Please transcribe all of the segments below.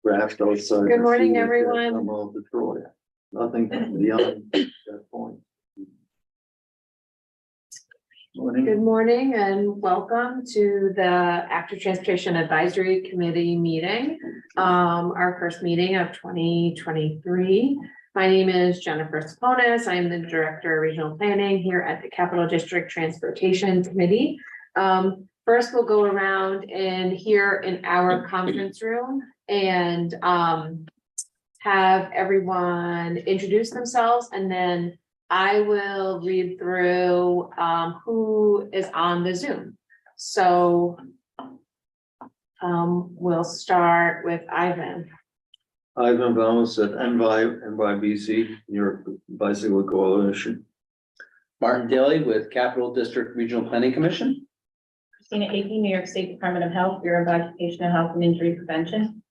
Graft outside. Good morning, to see if they everyone. Come out to Troy. Nothing beyond that point. Good Morning. morning and welcome to the Active Transportation Advisory Committee meeting. Our first meeting of 2023. My name is Jennifer Saponis. I am the Director of Regional Planning here at the Capital District Transportation Committee. First, we'll go around and here in our conference room and have everyone introduce themselves, and then I will read through who is on the Zoom. So we'll start with Ivan. Ivan Vamos at NYBC, New York Bicycle Coalition. Martin Daly with Capital District Regional Planning Commission. Christina Akey, New York State Department of Health, Bureau of Occupational Health and Injury Prevention.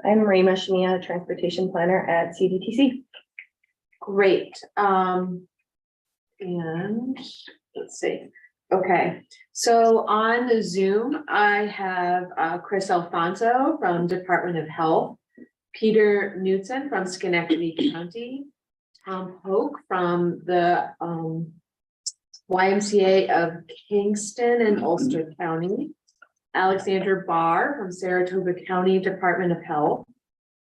I'm Rima Shmia, Transportation Planner at CDTC. Great. And let's see. Okay, so on the Zoom, I have Chris Alfonso from Department of Health, Peter Knudsen from Schenectady County, Tom Hoke from the YMCA of Kingston and Ulster County, Alexander Barr from Saratoga County Department of Health,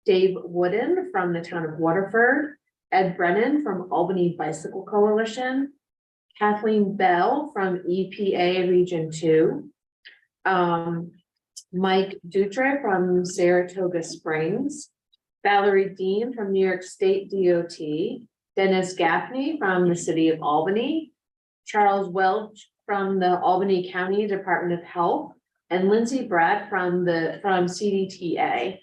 Dave Wooden from the town of Waterford, Ed Brennan from Albany Bicycle Coalition, Kathleen Bell from EPA Region 2, Mike Dutre from Saratoga Springs, Valerie Dean from New York State DOT, Dennis Gaffney from the City of Albany, Charles Welch from the Albany County Department of Health, and Lindsay Brett from CDTA.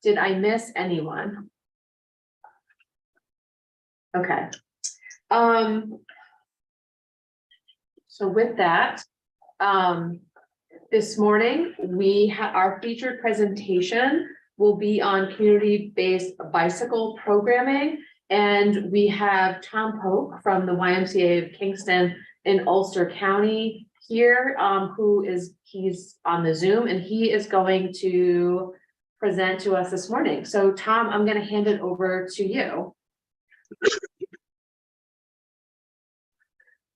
Did I miss anyone? Okay. So with that, this morning, our featured presentation will be on community-based bicycle programming. And we have Tom Hoke from the YMCA of Kingston in Ulster County here, he's on the Zoom, and he is going to present to us this morning. So Tom, I'm going to hand it over to you.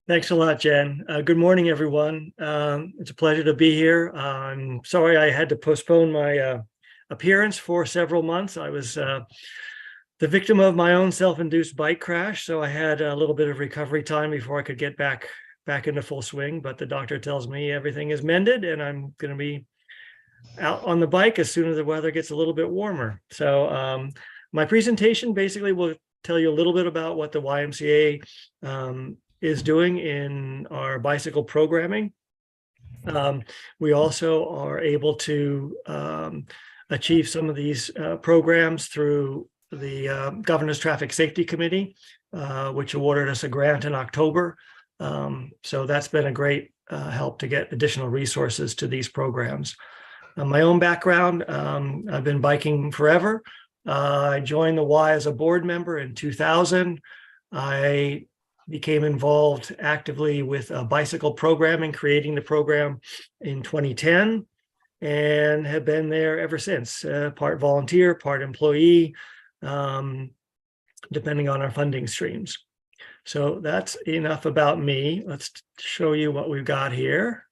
Thanks a lot, Jen. Good morning, everyone. It's a pleasure to be here. I'm sorry I had to postpone my appearance for several months. I was the victim of my own self-induced bike crash, so I had a little bit of recovery time before I could get back into full swing. But the doctor tells me everything is mended, and I'm going to be out on the bike as soon as the weather gets a little bit warmer. So my presentation basically will tell you a little bit about what the YMCA is doing in our bicycle programming. We also are able to achieve some of these programs through the Governor's Traffic Safety Committee, which awarded us a grant in October. So that's been a great help to get additional resources to these programs. My own background, I've been biking forever. I joined the Y as a board member in 2000. I became involved actively with bicycle programming, creating the program in 2010, and have been there ever since, part volunteer, part employee, depending on our funding streams. So that's enough about me. Let's show you what we've got here.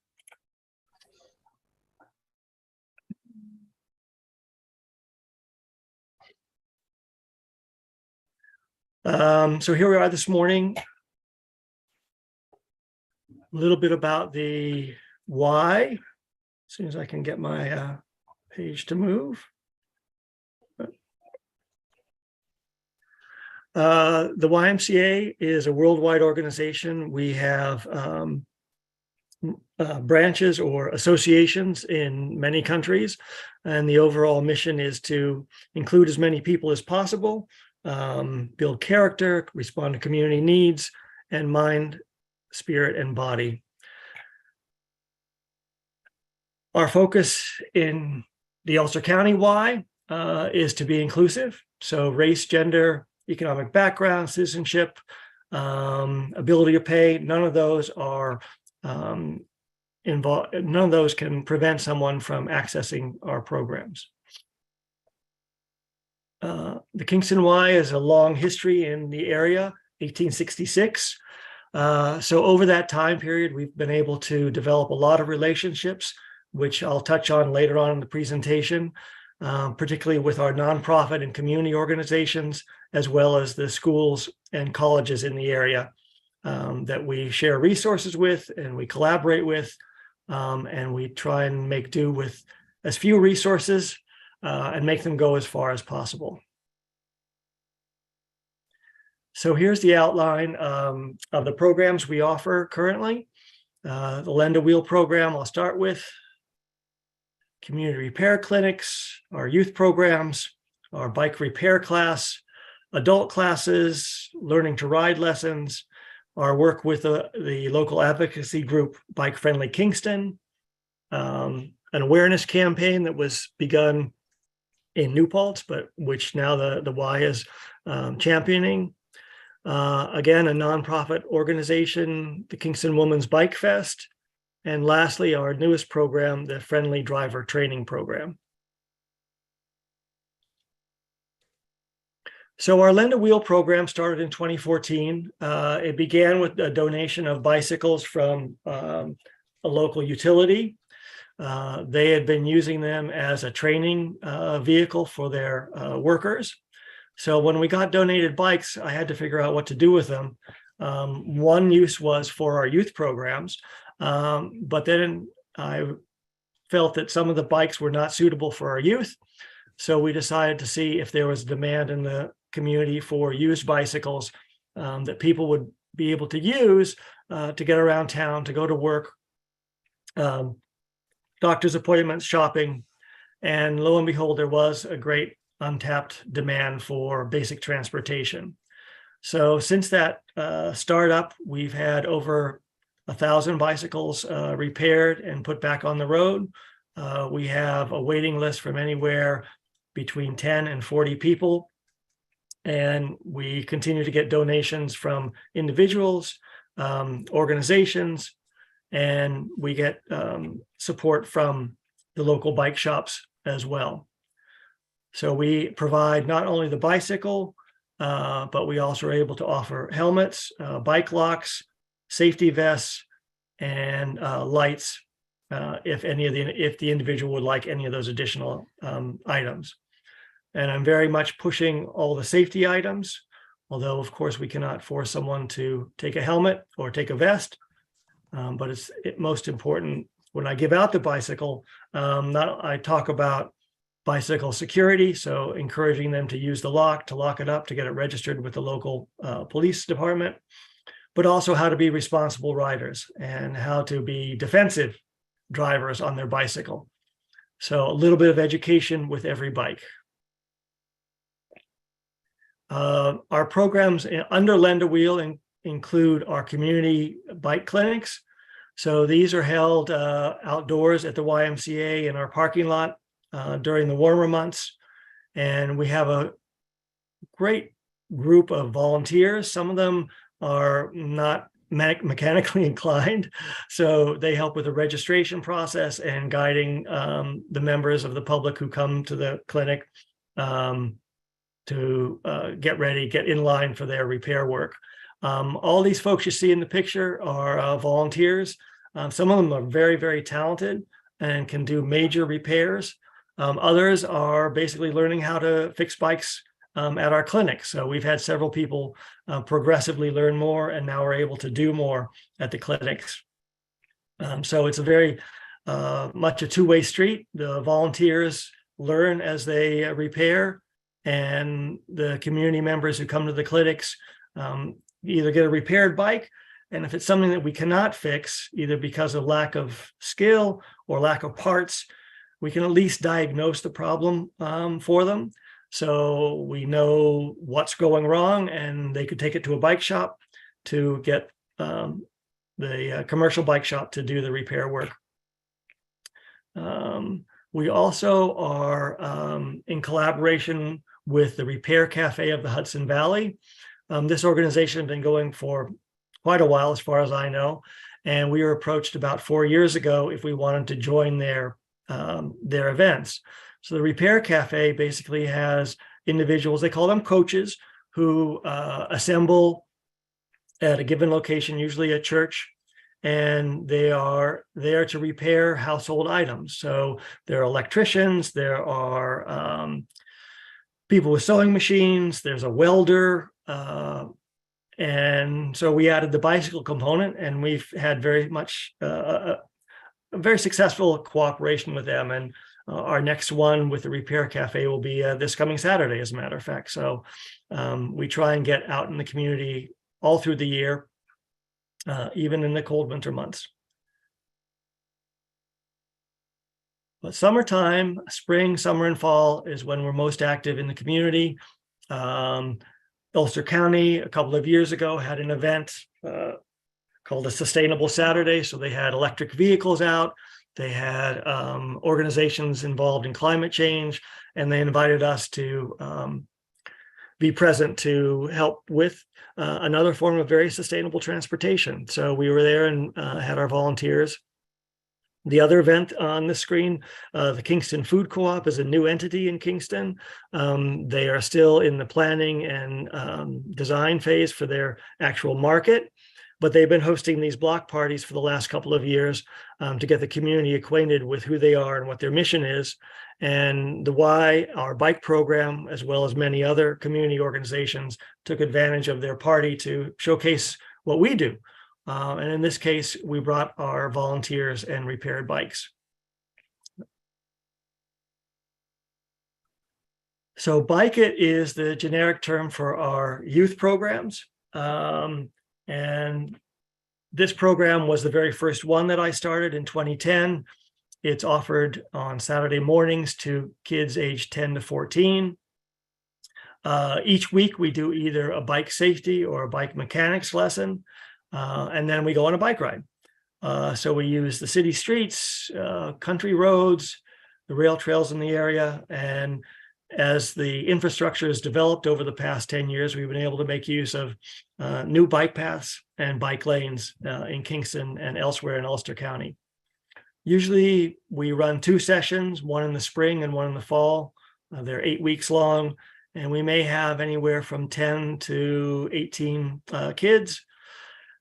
So here we are this morning. A little bit about the why, as soon as I can get my page to move. The YMCA is a worldwide organization. We have branches or associations in many countries, and the overall mission is to include as many people as possible, build character, respond to community needs, and mind, spirit, and body. Our focus in the Ulster County Y is to be inclusive. So race, gender, economic background, citizenship, ability to pay, none of those are involved. None of those can prevent someone from accessing our programs. The Kingston Y is a long history in the area, 1866. So over that time period, we've been able to develop a lot of relationships, which I'll touch on later on in the presentation, particularly with our nonprofit and community organizations, as well as the schools and colleges in the area that we share resources with and we collaborate with, and we try and make do with as few resources and make them go as far as possible. So here's the outline of the programs we offer currently. The Lend a Wheel program I'll start with. Community repair clinics, our youth programs, our bike repair class, adult classes, learning to ride lessons, our work with the local advocacy group Bike Friendly Kingston, an awareness campaign that was begun in New Paltz, but which now the Y is championing. Again, a nonprofit organization, the Kingston Women's Bike Fest. And lastly, our newest program, the Friendly Driver Training Program. So our Lend a Wheel program started in 2014. It began with a donation of bicycles from a local utility. They had been using them as a training vehicle for their workers. So when we got donated bikes, I had to figure out what to do with them. One use was for our youth programs, but then I felt that some of the bikes were not suitable for our youth. So we decided to see if there was demand in the community for used bicycles that people would be able to use to get around town, to go to work, doctor's appointments, shopping. And lo and behold, there was a great untapped demand for basic transportation. So since that startup, we've had over 1,000 bicycles repaired and put back on the road. We have a waiting list from anywhere between 10 and 40 people. And we continue to get donations from individuals, organizations, and we get support from the local bike shops as well. So we provide not only the bicycle, but we also are able to offer helmets, bike locks, safety vests, and lights if the individual would like any of those additional items. And I'm very much pushing all the safety items, although of course we cannot force someone to take a helmet or take a vest. But it's most important when I give out the bicycle, I talk about bicycle security, so encouraging them to use the lock, to lock it up, to get it registered with the local police department, but also how to be responsible riders and how to be defensive drivers on their bicycle. So a little bit of education with every bike. Our programs under Lend a Wheel include our community bike clinics. So these are held outdoors at the YMCA in our parking lot during the warmer months. And we have a great group of volunteers. Some of them are not mechanically inclined, so they help with the registration process and guiding the members of the public who come to the clinic to get ready, get in line for their repair work. All these folks you see in the picture are volunteers. Some of them are very, very talented and can do major repairs. Others are basically learning how to fix bikes at our clinic. So we've had several people progressively learn more, and now we're able to do more at the clinics. So it's a very much a two-way street. The volunteers learn as they repair, and the community members who come to the clinics either get a repaired bike, and if it's something that we cannot fix, either because of lack of skill or lack of parts, we can at least diagnose the problem for them. So we know what's going wrong, and they could take it to a bike shop to get the commercial bike shop to do the repair work. We also are in collaboration with the Repair Cafe of the Hudson Valley. This organization has been going for quite a while, as far as I know, and we were approached about 4 years ago if we wanted to join their events. So the Repair Cafe basically has individuals, they call them coaches, who assemble at a given location, usually a church, and they are there to repair household items. So there are electricians, there are people with sewing machines, there's a welder, and so we added the bicycle component, and we've had very much a very successful cooperation with them. And our next one with the Repair Cafe will be this coming Saturday, as a matter of fact. So we try and get out in the community all through the year, even in the cold winter months. But summertime, spring, summer, and fall is when we're most active in the community. Ulster County, a couple of years ago, had an event called a Sustainable Saturday. So they had electric vehicles out. They had organizations involved in climate change, and they invited us to be present to help with another form of very sustainable transportation. So we were there and had our volunteers. The other event on the screen, the Kingston Food Co-op, is a new entity in Kingston. They are still in the planning and design phase for their actual market, but they've been hosting these block parties for the last couple of years to get the community acquainted with who they are and what their mission is. And the Y, our bike program, as well as many other community organizations, took advantage of their party to showcase what we do. And in this case, we brought our volunteers and repaired bikes. So Bike It is the generic term for our youth programs. And this program was the very first one that I started in 2010. It's offered on Saturday mornings to kids aged 10 to 14. Each week we do either a bike safety or a bike mechanics lesson. And then we go on a bike ride. So we use the city streets, country roads, the rail trails in the area. And as the infrastructure has developed over the past 10 years, we've been able to make use of new bike paths and bike lanes in Kingston and elsewhere in Ulster County. Usually we run 2 sessions, one in the spring and one in the fall. They're 8 weeks long, and we may have anywhere from 10 to 18 kids.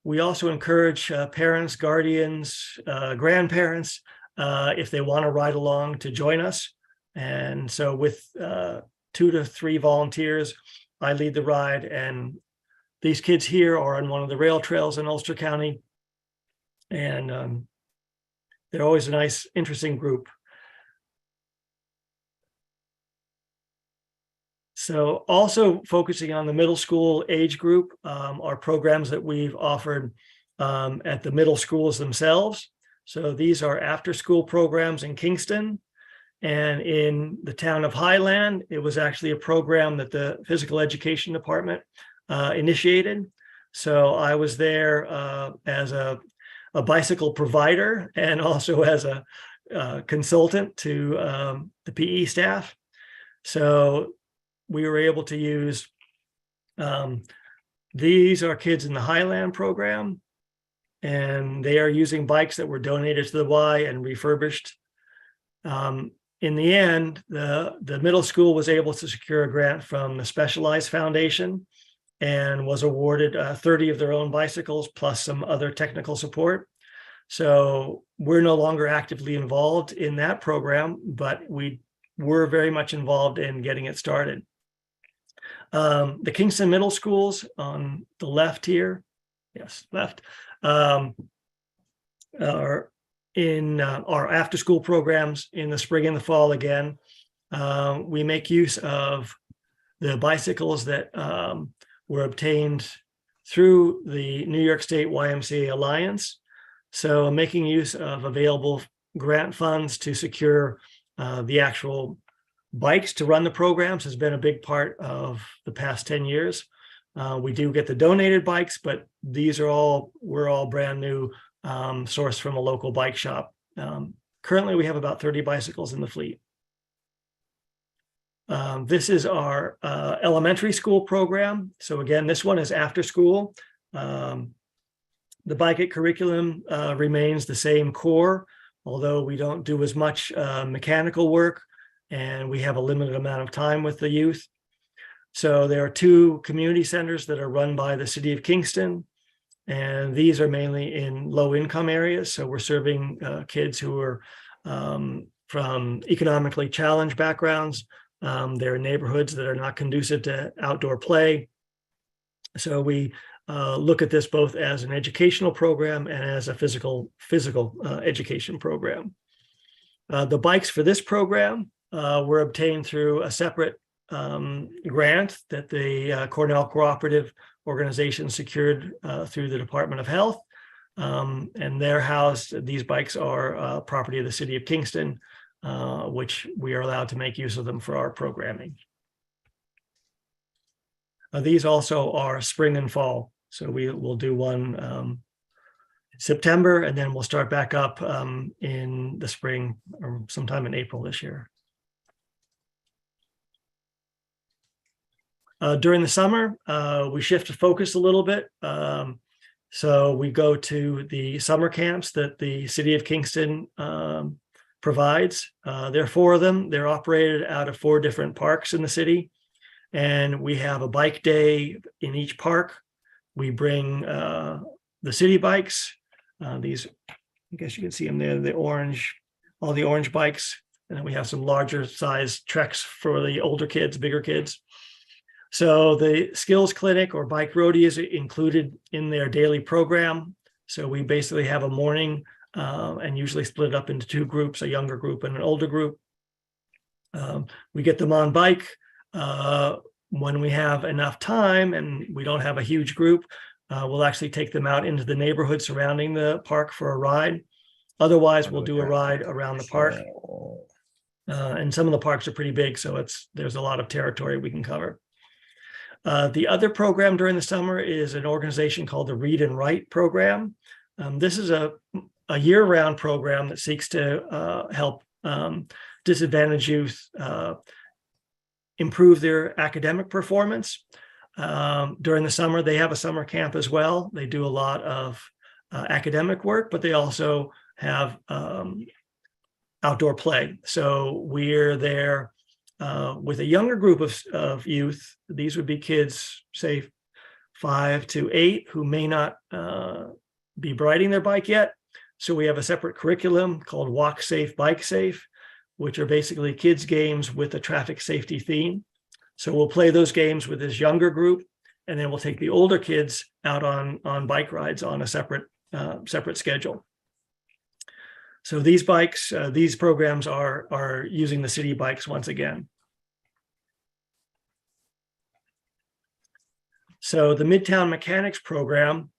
We also encourage parents, guardians, grandparents, if they want to ride along, to join us. And so with 2 to 3 volunteers, I lead the ride. And these kids here are on one of the rail trails in Ulster County. And they're always a nice, interesting group. So also focusing on the middle school age group are programs that we've offered at the middle schools themselves. So these are after-school programs in Kingston. And in the town of Highland, it was actually a program that the physical education department initiated. So I was there as a bicycle provider and also as a consultant to the PE staff. So we were able to use, these are kids in the Highland program, and they are using bikes that were donated to the Y and refurbished. In the end, the middle school was able to secure a grant from the Specialized Foundation and was awarded 30 of their own bicycles plus some other technical support. So we're no longer actively involved in that program, but we were very much involved in getting it started. The Kingston Middle Schools on the left here, yes, left, are in our after-school programs in the spring and the fall again. We make use of the bicycles that were obtained through the New York State YMCA Alliance. So making use of available grant funds to secure the actual bikes to run the programs has been a big part of the past 10 years. We do get the donated bikes, but we're all brand new, sourced from a local bike shop. Currently, we have about 30 bicycles in the fleet. This is our elementary school program. So again, this one is after school. The Bike It curriculum remains the same core, although we don't do as much mechanical work, and we have a limited amount of time with the youth. So there are 2 community centers that are run by the city of Kingston. And these are mainly in low income areas. So we're serving kids who are from economically challenged backgrounds. They're in neighborhoods that are not conducive to outdoor play. So we look at this both as an educational program and as a physical education program. The bikes for this program were obtained through a separate grant that the Cornell Cooperative Organization secured through the Department of Health. And they're housed, these bikes are property of the city of Kingston, which we are allowed to make use of them for our programming. These also are spring and fall. So we will do one September, and then we'll start back up in the spring or sometime in April this year. During the summer, we shift focus a little bit. So we go to the summer camps that the city of Kingston provides. There are 4 of them. They're operated out of 4 different parks in the city. And we have a bike day in each park. We bring the city bikes. These, I guess you can see them there, the orange, all the orange bikes. And then we have some larger size treks for the older kids, bigger kids. So the skills clinic or bike roadie is included in their daily program. So we basically have a morning and usually split up into 2 groups, a younger group and an older group. We get them on bike when we have enough time and we don't have a huge group. We'll actually take them out into the neighborhood surrounding the park for a ride. Otherwise, we'll do a ride around the park. And some of the parks are pretty big, so there's a lot of territory we can cover. The other program during the summer is an organization called the Read and Write program. This is a year-round program that seeks to help disadvantaged youth improve their academic performance. During the summer, they have a summer camp as well. They do a lot of academic work, but they also have outdoor play. So we're there with a younger group of youth. These would be kids, say 5 to 8, who may not be riding their bike yet. So we have a separate curriculum called Walk Safe, Bike Safe, which are basically kids' games with a traffic safety theme. So we'll play those games with this younger group, and then we'll take the older kids out on bike rides on a separate schedule. So these bikes, these programs are using the city bikes once again. So the Midtown Mechanics program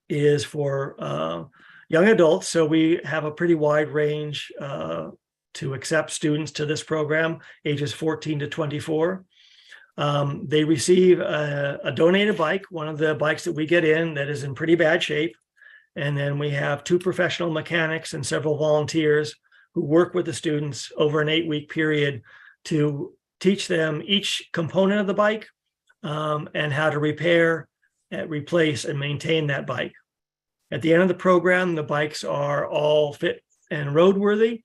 is for young adults. So we have a pretty wide range to accept students to this program, ages 14 to 24. They receive a donated bike, one of the bikes that we get in that is in pretty bad shape. And then we have 2 professional mechanics and several volunteers who work with the students over an 8-week period to teach them each component of the bike and how to repair, replace, and maintain that bike. At the end of the program, the bikes are all fit and roadworthy.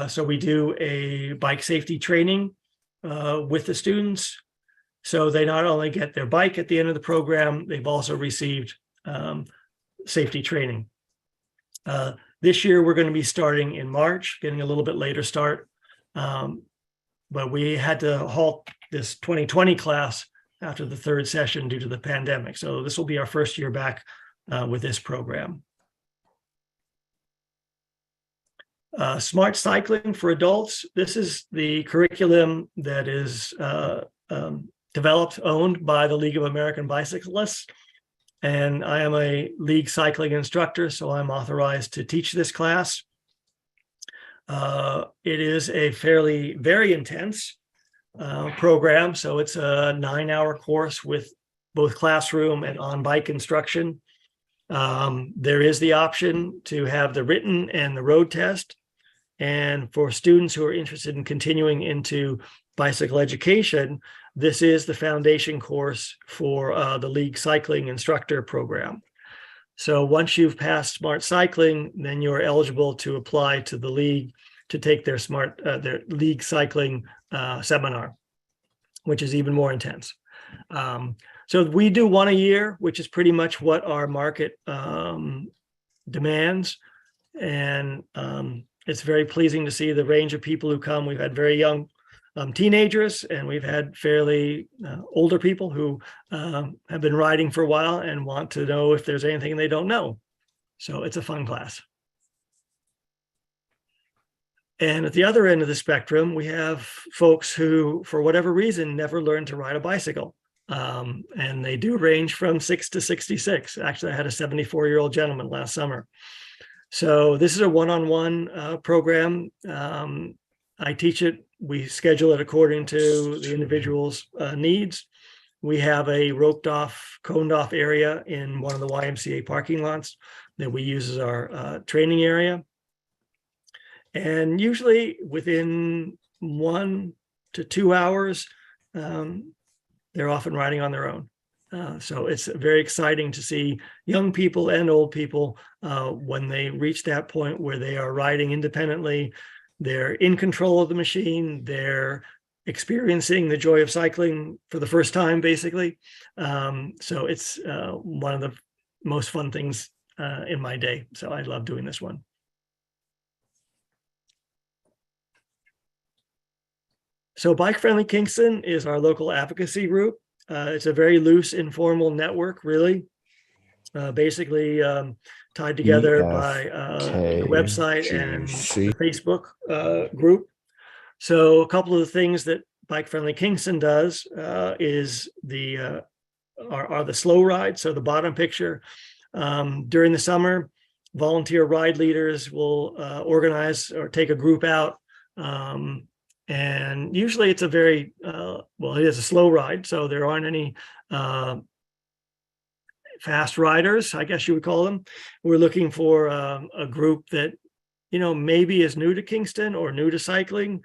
So we do a bike safety training with the students. So they not only get their bike at the end of the program, they've also received safety training. This year, we're going to be starting in March, getting a little bit later start. But we had to halt this 2020 class after the 3rd session due to the pandemic. So this will be our first year back with this program. Smart cycling for adults. This is the curriculum that is developed, owned by the League of American Bicyclists. And I am a league cycling instructor, so I'm authorized to teach this class. It is a very intense program. So it's a 9-hour course with both classroom and on-bike instruction. There is the option to have the written and the road test. And for students who are interested in continuing into bicycle education, this is the foundation course for the League Cycling Instructor Program. So once you've passed Smart Cycling, then you're eligible to apply to the League to take their League Cycling seminar. which is even more intense. So we do one a year, which is pretty much what our market demands. And it's very pleasing to see the range of people who come. We've had very young teenagers, and we've had fairly older people who have been riding for a while and want to know if there's anything they don't know. So it's a fun class. And at the other end of the spectrum, we have folks who, for whatever reason, never learned to ride a bicycle. And they do range from 6 to 66. Actually, I had a 74-year-old gentleman last summer. So this is a one-on-one program. I teach it. We schedule it according to the individual's needs. We have a roped off, coned off area in one of the YMCA parking lots that we use as our training area. And usually within 1 to 2 hours, they're often riding on their own. So it's very exciting to see young people and old people when they reach that point where they are riding independently. They're in control of the machine. They're experiencing the joy of cycling for the first time, basically. So it's one of the most fun things in my day. So I love doing this one. So Bike Friendly Kingston is our local advocacy group. It's a very loose, informal network, really. Basically tied together by the website and the Facebook group. So a couple of the things that Bike Friendly Kingston does is the slow ride. So the bottom picture, during the summer, volunteer ride leaders will organize or take a group out. And usually it's a very, well, it is a slow ride. So there aren't any fast riders, I guess you would call them. We're looking for a group that, you know, maybe is new to Kingston or new to cycling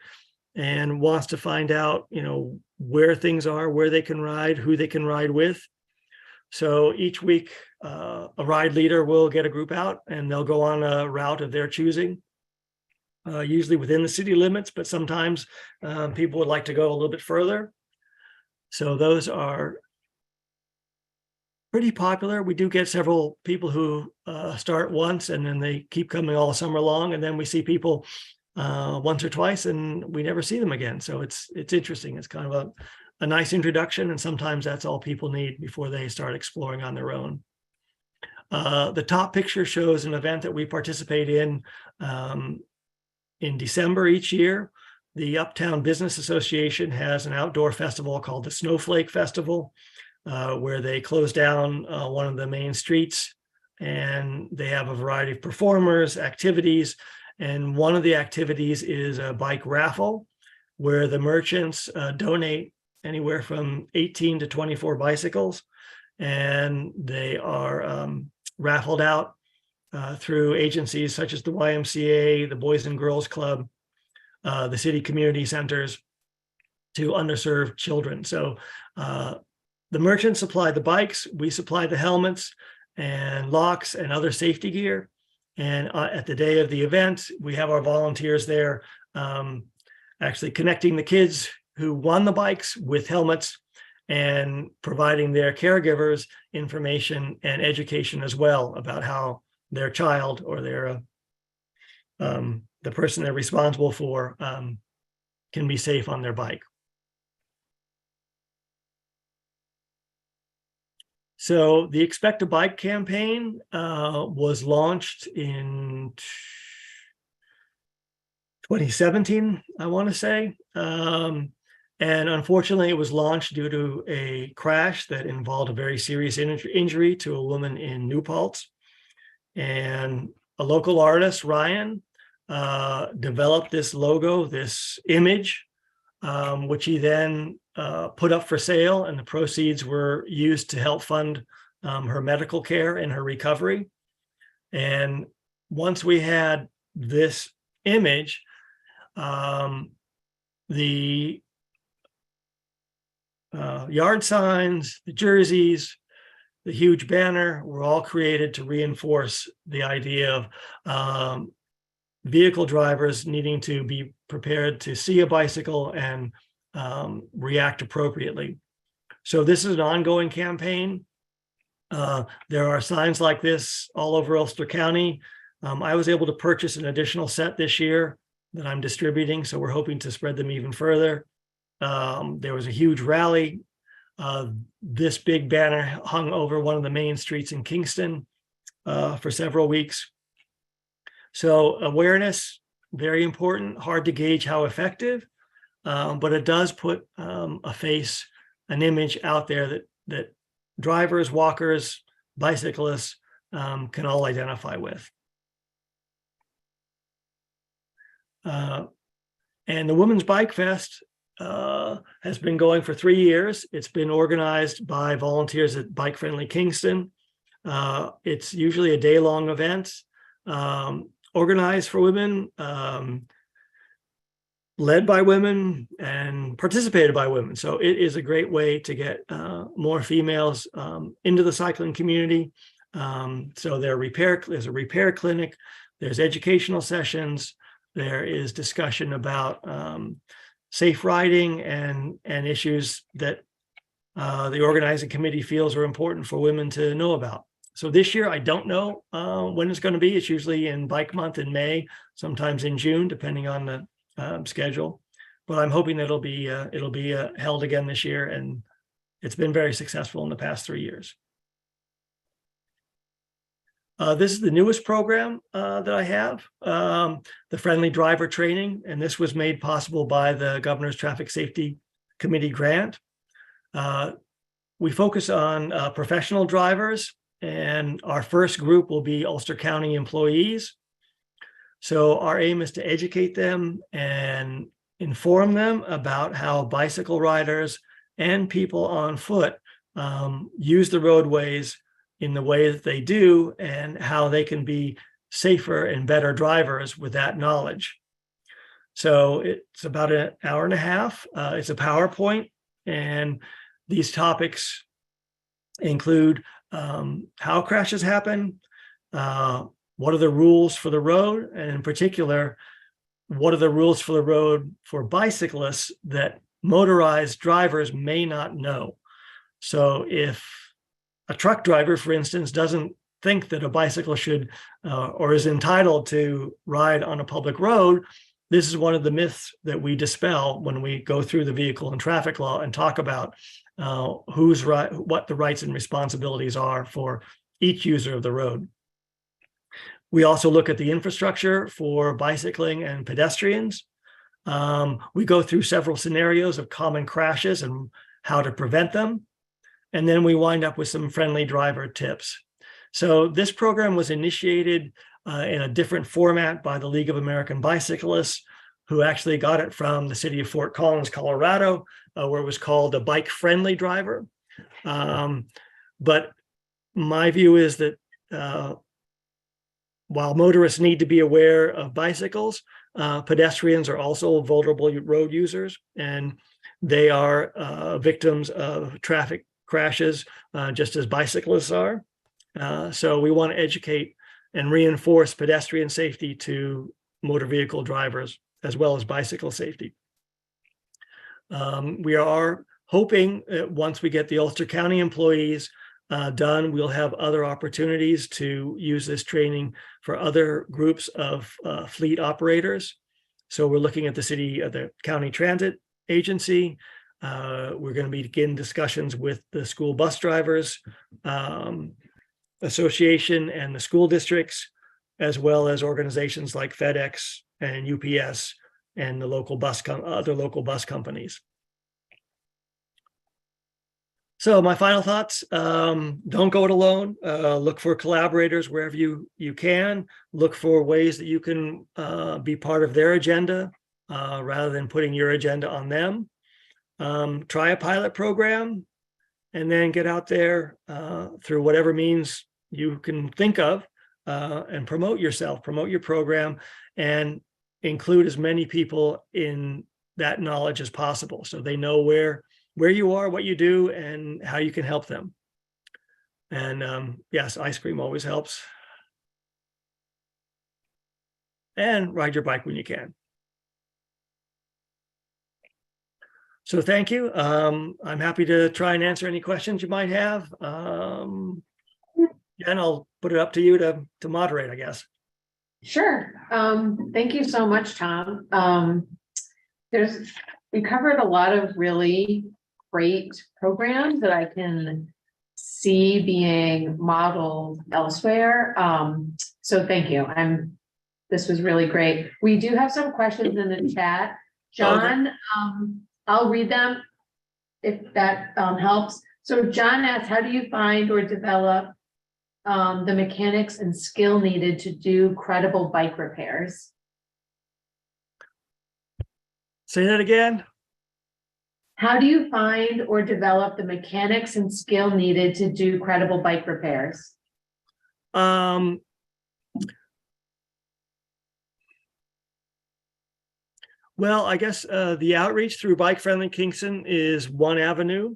and wants to find out, you know, where things are, where they can ride, who they can ride with. So each week, a ride leader will get a group out and they'll go on a route of their choosing. Usually within the city limits, but sometimes people would like to go a little bit further. So those are pretty popular. We do get several people who start once and then they keep coming all summer long. And then we see people once or twice and we never see them again. So it's interesting. It's kind of a nice introduction. And sometimes that's all people need before they start exploring on their own. The top picture shows an event that we participate in December each year. The Uptown Business Association has an outdoor festival called the Snowflake Festival, where they close down one of the main streets and they have a variety of performers, activities. And one of the activities is a bike raffle where the merchants donate anywhere from 18 to 24 bicycles. And they are raffled out through agencies such as the YMCA, the Boys and Girls Club, the city community centers to underserved children. So the merchants supply the bikes, we supply the helmets and locks and other safety gear. And at the day of the event, we have our volunteers there actually connecting the kids who won the bikes with helmets and providing their caregivers information and education as well about how their child or their the person they're responsible for can be safe on their bike. So the Expect a Bike campaign was launched in 2017, I want to say. And unfortunately, it was launched due to a crash that involved a very serious injury to a woman in New Paltz. And a local artist, Ryan, developed this logo, this image, which he then put up for sale, and the proceeds were used to help fund her medical care and her recovery. And once we had this image, the yard signs, the jerseys, the huge banner were all created to reinforce the idea of vehicle drivers needing to be prepared to see a bicycle and react appropriately. So this is an ongoing campaign. There are signs like this all over Ulster County. I was able to purchase an additional set this year that I'm distributing, so we're hoping to spread them even further. There was a huge rally. This big banner hung over one of the main streets in Kingston for several weeks. So awareness, very important, hard to gauge how effective, but it does put a face, an image out there that drivers, walkers, bicyclists can all identify with. And the Women's Bike Fest has been going for 3 years. It's been organized by volunteers at Bike Friendly Kingston. It's usually a day-long event, organized for women, led by women, and participated by women. So it is a great way to get more females into the cycling community. So there's a repair clinic, there's educational sessions, there is discussion about safe riding and issues that the organizing committee feels are important for women to know about. So this year, I don't know when it's going to be. It's usually in Bike Month in May, sometimes in June, depending on the schedule. But I'm hoping that it'll be held again this year, and it's been very successful in the past 3 years. This is the newest program that I have, the Friendly Driver Training, and this was made possible by the Governor's Traffic Safety Committee grant. We focus on professional drivers, and our first group will be Ulster County employees. So our aim is to educate them and inform them about how bicycle riders and people on foot use the roadways in the way that they do, and how they can be safer and better drivers with that knowledge. So it's about an hour and a half. It's a PowerPoint, and these topics include how crashes happen, what are the rules for the road, and in particular, what are the rules for the road for bicyclists that motorized drivers may not know. So if a truck driver, for instance, doesn't think that a bicycle should or is entitled to ride on a public road, this is one of the myths that we dispel when we go through the vehicle and traffic law and talk about who's right, what the rights and responsibilities are for each user of the road. We also look at the infrastructure for bicycling and pedestrians. We go through several scenarios of common crashes and how to prevent them. And then we wind up with some friendly driver tips. So this program was initiated in a different format by the League of American Bicyclists, who actually got it from the city of Fort Collins, Colorado, where it was called a Bike Friendly Driver. But my view is that while motorists need to be aware of bicycles, pedestrians are also vulnerable road users, and they are victims of traffic crashes, just as bicyclists are. So we want to educate and reinforce pedestrian safety to motor vehicle drivers, as well as bicycle safety. We are hoping that once we get the Ulster County employees done, we'll have other opportunities to use this training for other groups of fleet operators. So we're looking at the county transit agency. We're going to begin discussions with the school bus drivers association and the school districts, as well as organizations like FedEx and UPS and the local other local bus companies. So my final thoughts, don't go it alone. Look for collaborators wherever you can. Look for ways that you can be part of their agenda rather than putting your agenda on them. Try a pilot program, and then get out there through whatever means you can think of and promote yourself, promote your program, and include as many people in that knowledge as possible so they know where you are, what you do, and how you can help them. And yes, ice cream always helps. And ride your bike when you can. So thank you. I'm happy to try and answer any questions you might have. And I'll put it up to you to moderate, I guess. Sure. Thank you so much, Tom. We covered a lot of really great programs that I can see being modeled elsewhere. So thank you. This was really great. We do have some questions in the chat. John, I'll read them if that helps. So John asked, how do you find or develop the mechanics and skill needed to do credible bike repairs? Say that again. How do you find or develop the mechanics and skill needed to do credible bike repairs? Well, I guess the outreach through Bike Friendly Kingston is one avenue.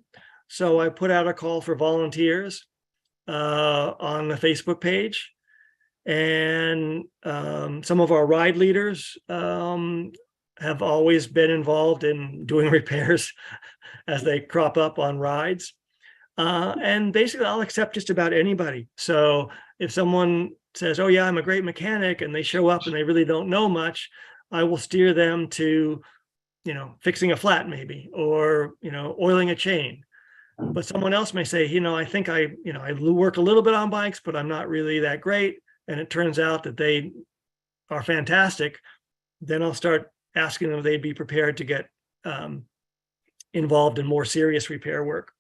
So I put out a call for volunteers on the Facebook page. And some of our ride leaders have always been involved in doing repairs as they crop up on rides. And basically, I'll accept just about anybody. So if someone says, oh, yeah, I'm a great mechanic, and they show up and they really don't know much, I will steer them to, fixing a flat maybe, or, oiling a chain. But someone else may say, I think I work a little bit on bikes, but I'm not really that great. And it turns out that they are fantastic. Then I'll start asking them if they'd be prepared to get involved in more serious repair work.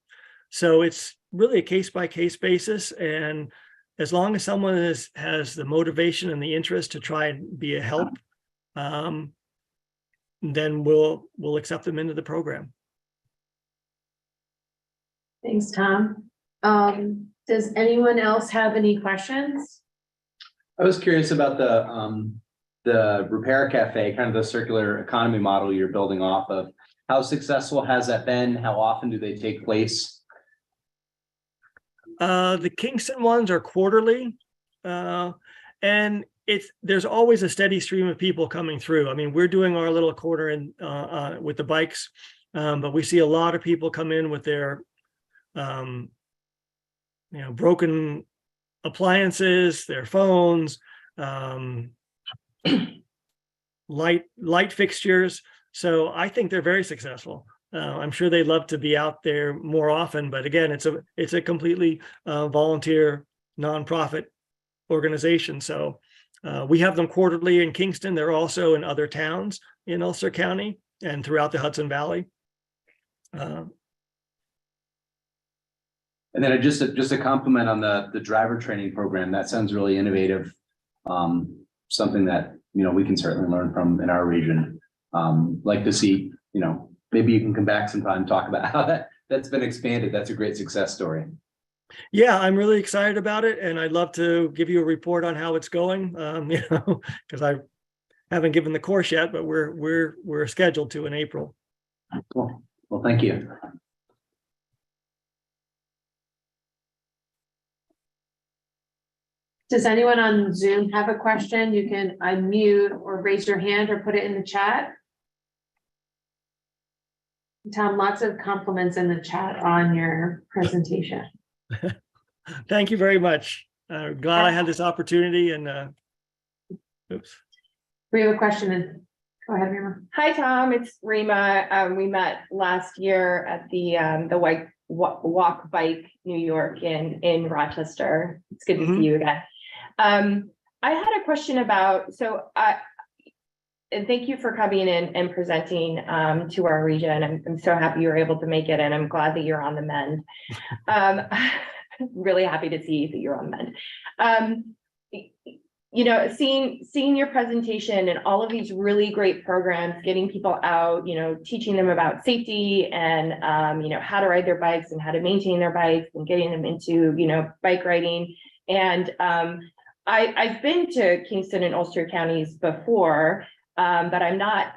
So it's really a case-by-case basis. And as long as someone has the motivation and the interest to try and be a help, then we'll accept them into the program. Thanks, Tom. Does anyone else have any questions? I was curious about the repair cafe, kind of the circular economy model you're building off of. How successful has that been? How often do they take place? The Kingston ones are quarterly, and there's always a steady stream of people coming through. I mean, we're doing our little corner in with the bikes, but we see a lot of people come in with their broken appliances, their phones, light fixtures. So I think they're very successful. I'm sure they'd love to be out there more often, but again, it's a completely volunteer nonprofit organization. So we have them quarterly in Kingston. They're also in other towns in Ulster County and throughout the Hudson Valley. And then just a compliment on the driver training program. That sounds really innovative. Something that we can certainly learn from in our region. Like to see, maybe you can come back sometime and talk about how that's been expanded. That's a great success story. Yeah, I'm really excited about it, and I'd love to give you a report on how it's going. Because I haven't given the course yet, but we're scheduled to in April. Cool. Well, thank you. Does anyone on Zoom have a question? You can unmute or raise your hand or put it in the chat. Tom, lots of compliments in the chat on your presentation. Thank you very much. Glad I had this opportunity, and oops. We have a question. Go ahead, Rima. Hi, Tom. It's Rima. We met last year at the Walk Bike New York in Rochester. It's good to see you again. I had a question about, and thank you for coming in and presenting to our region. I'm so happy you were able to make it, and I'm glad that you're on the mend. Really happy to see that you're on the mend. Seeing your presentation and all of these really great programs, getting people out, teaching them about safety and, how to ride their bikes and how to maintain their bikes and getting them into, bike riding. And I've been to Kingston and Ulster counties before, but I'm not,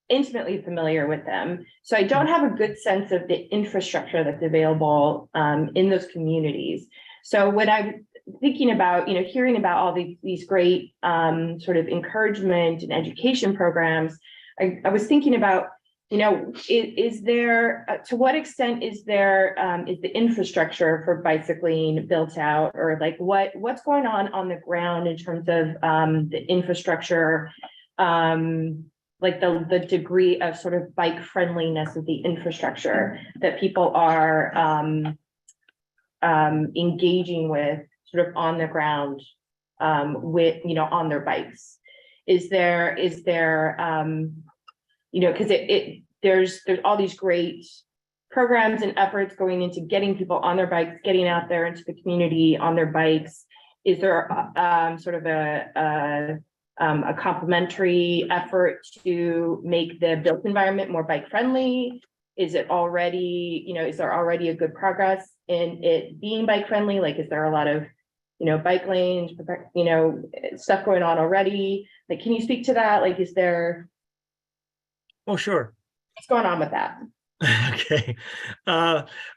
intimately familiar with them. So I don't have a good sense of the infrastructure that's available in those communities. So when I'm thinking about, hearing about all these great sort of encouragement and education programs, I was thinking about, you know, is there, to what extent is there, is the infrastructure for bicycling built out? Or like what's going on the ground in terms of the infrastructure? Like the degree of sort of bike friendliness of the infrastructure that people are engaging with sort of on the ground with, you know, on their bikes. Is there, you know, because there's all these great programs and efforts going into getting people on their bikes, getting out there into the community on their bikes. Is there sort of a complementary effort to make the built environment more bike friendly? Is it already, you know, is there already a good progress in it being bike friendly? Like, is there a lot of, you know, bike lanes, you know, stuff going on already? Like, can you speak to that? Like, is there, Oh, sure. what's going on with that? Okay.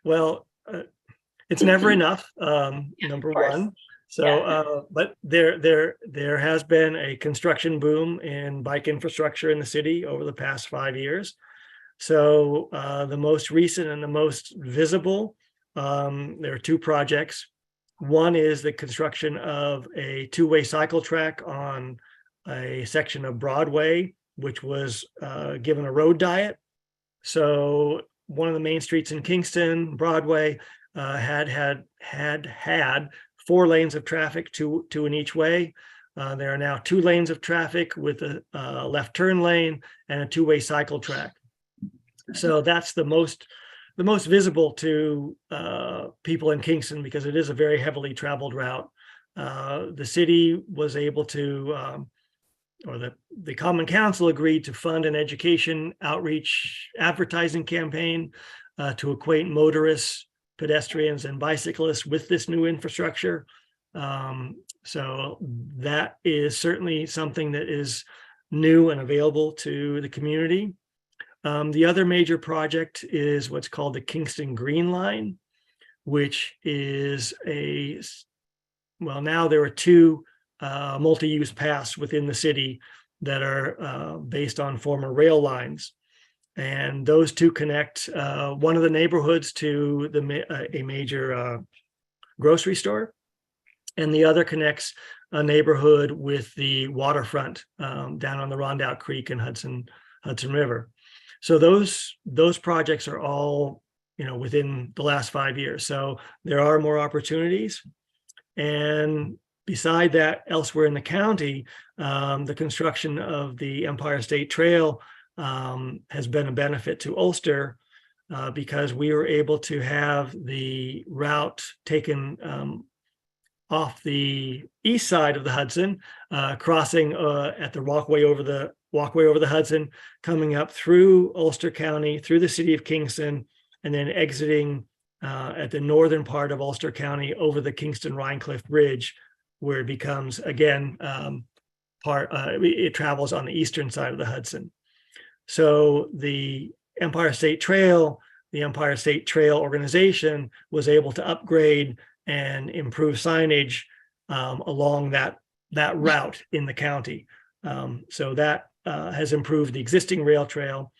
Well, it's never enough, number course. one. So, but there has been a construction boom in bike infrastructure in the city over the past 5 years. So the most recent and the most visible, there are two projects. One is the construction of a two-way cycle track on a section of Broadway, which was given a road diet. So one of the main streets in Kingston, Broadway, had 4 lanes of traffic, two in each way. There are now 2 lanes of traffic with a left turn lane and a two-way cycle track. So that's the most visible to people in Kingston because it is a very heavily traveled route. The city was able to, or the Common Council agreed to fund an education outreach advertising campaign to equate motorists, pedestrians, and bicyclists with this new infrastructure. So that is certainly something that is new and available to the community. The other major project is what's called the Kingston Green Line, which is well, now there are 2 multi-use paths within the city that are based on former rail lines. And those 2 connect one of the neighborhoods to a major grocery store, and the other connects a neighborhood with the waterfront down on the Rondout Creek and Hudson River. So those projects are all, you know, within the last 5 years. So there are more opportunities. And beside that, elsewhere in the county, the construction of the Empire State Trail has been a benefit to Ulster because we were able to have the route taken off the east side of the Hudson, crossing at the walkway over the Hudson, coming up through Ulster County, through the city of Kingston, and then exiting at the northern part of Ulster County over the Kingston Rhinecliff Bridge, where it becomes, again, it travels on the eastern side of the Hudson. So the Empire State Trail organization was able to upgrade and improve signage along that route in the county. So that has improved the existing rail trail,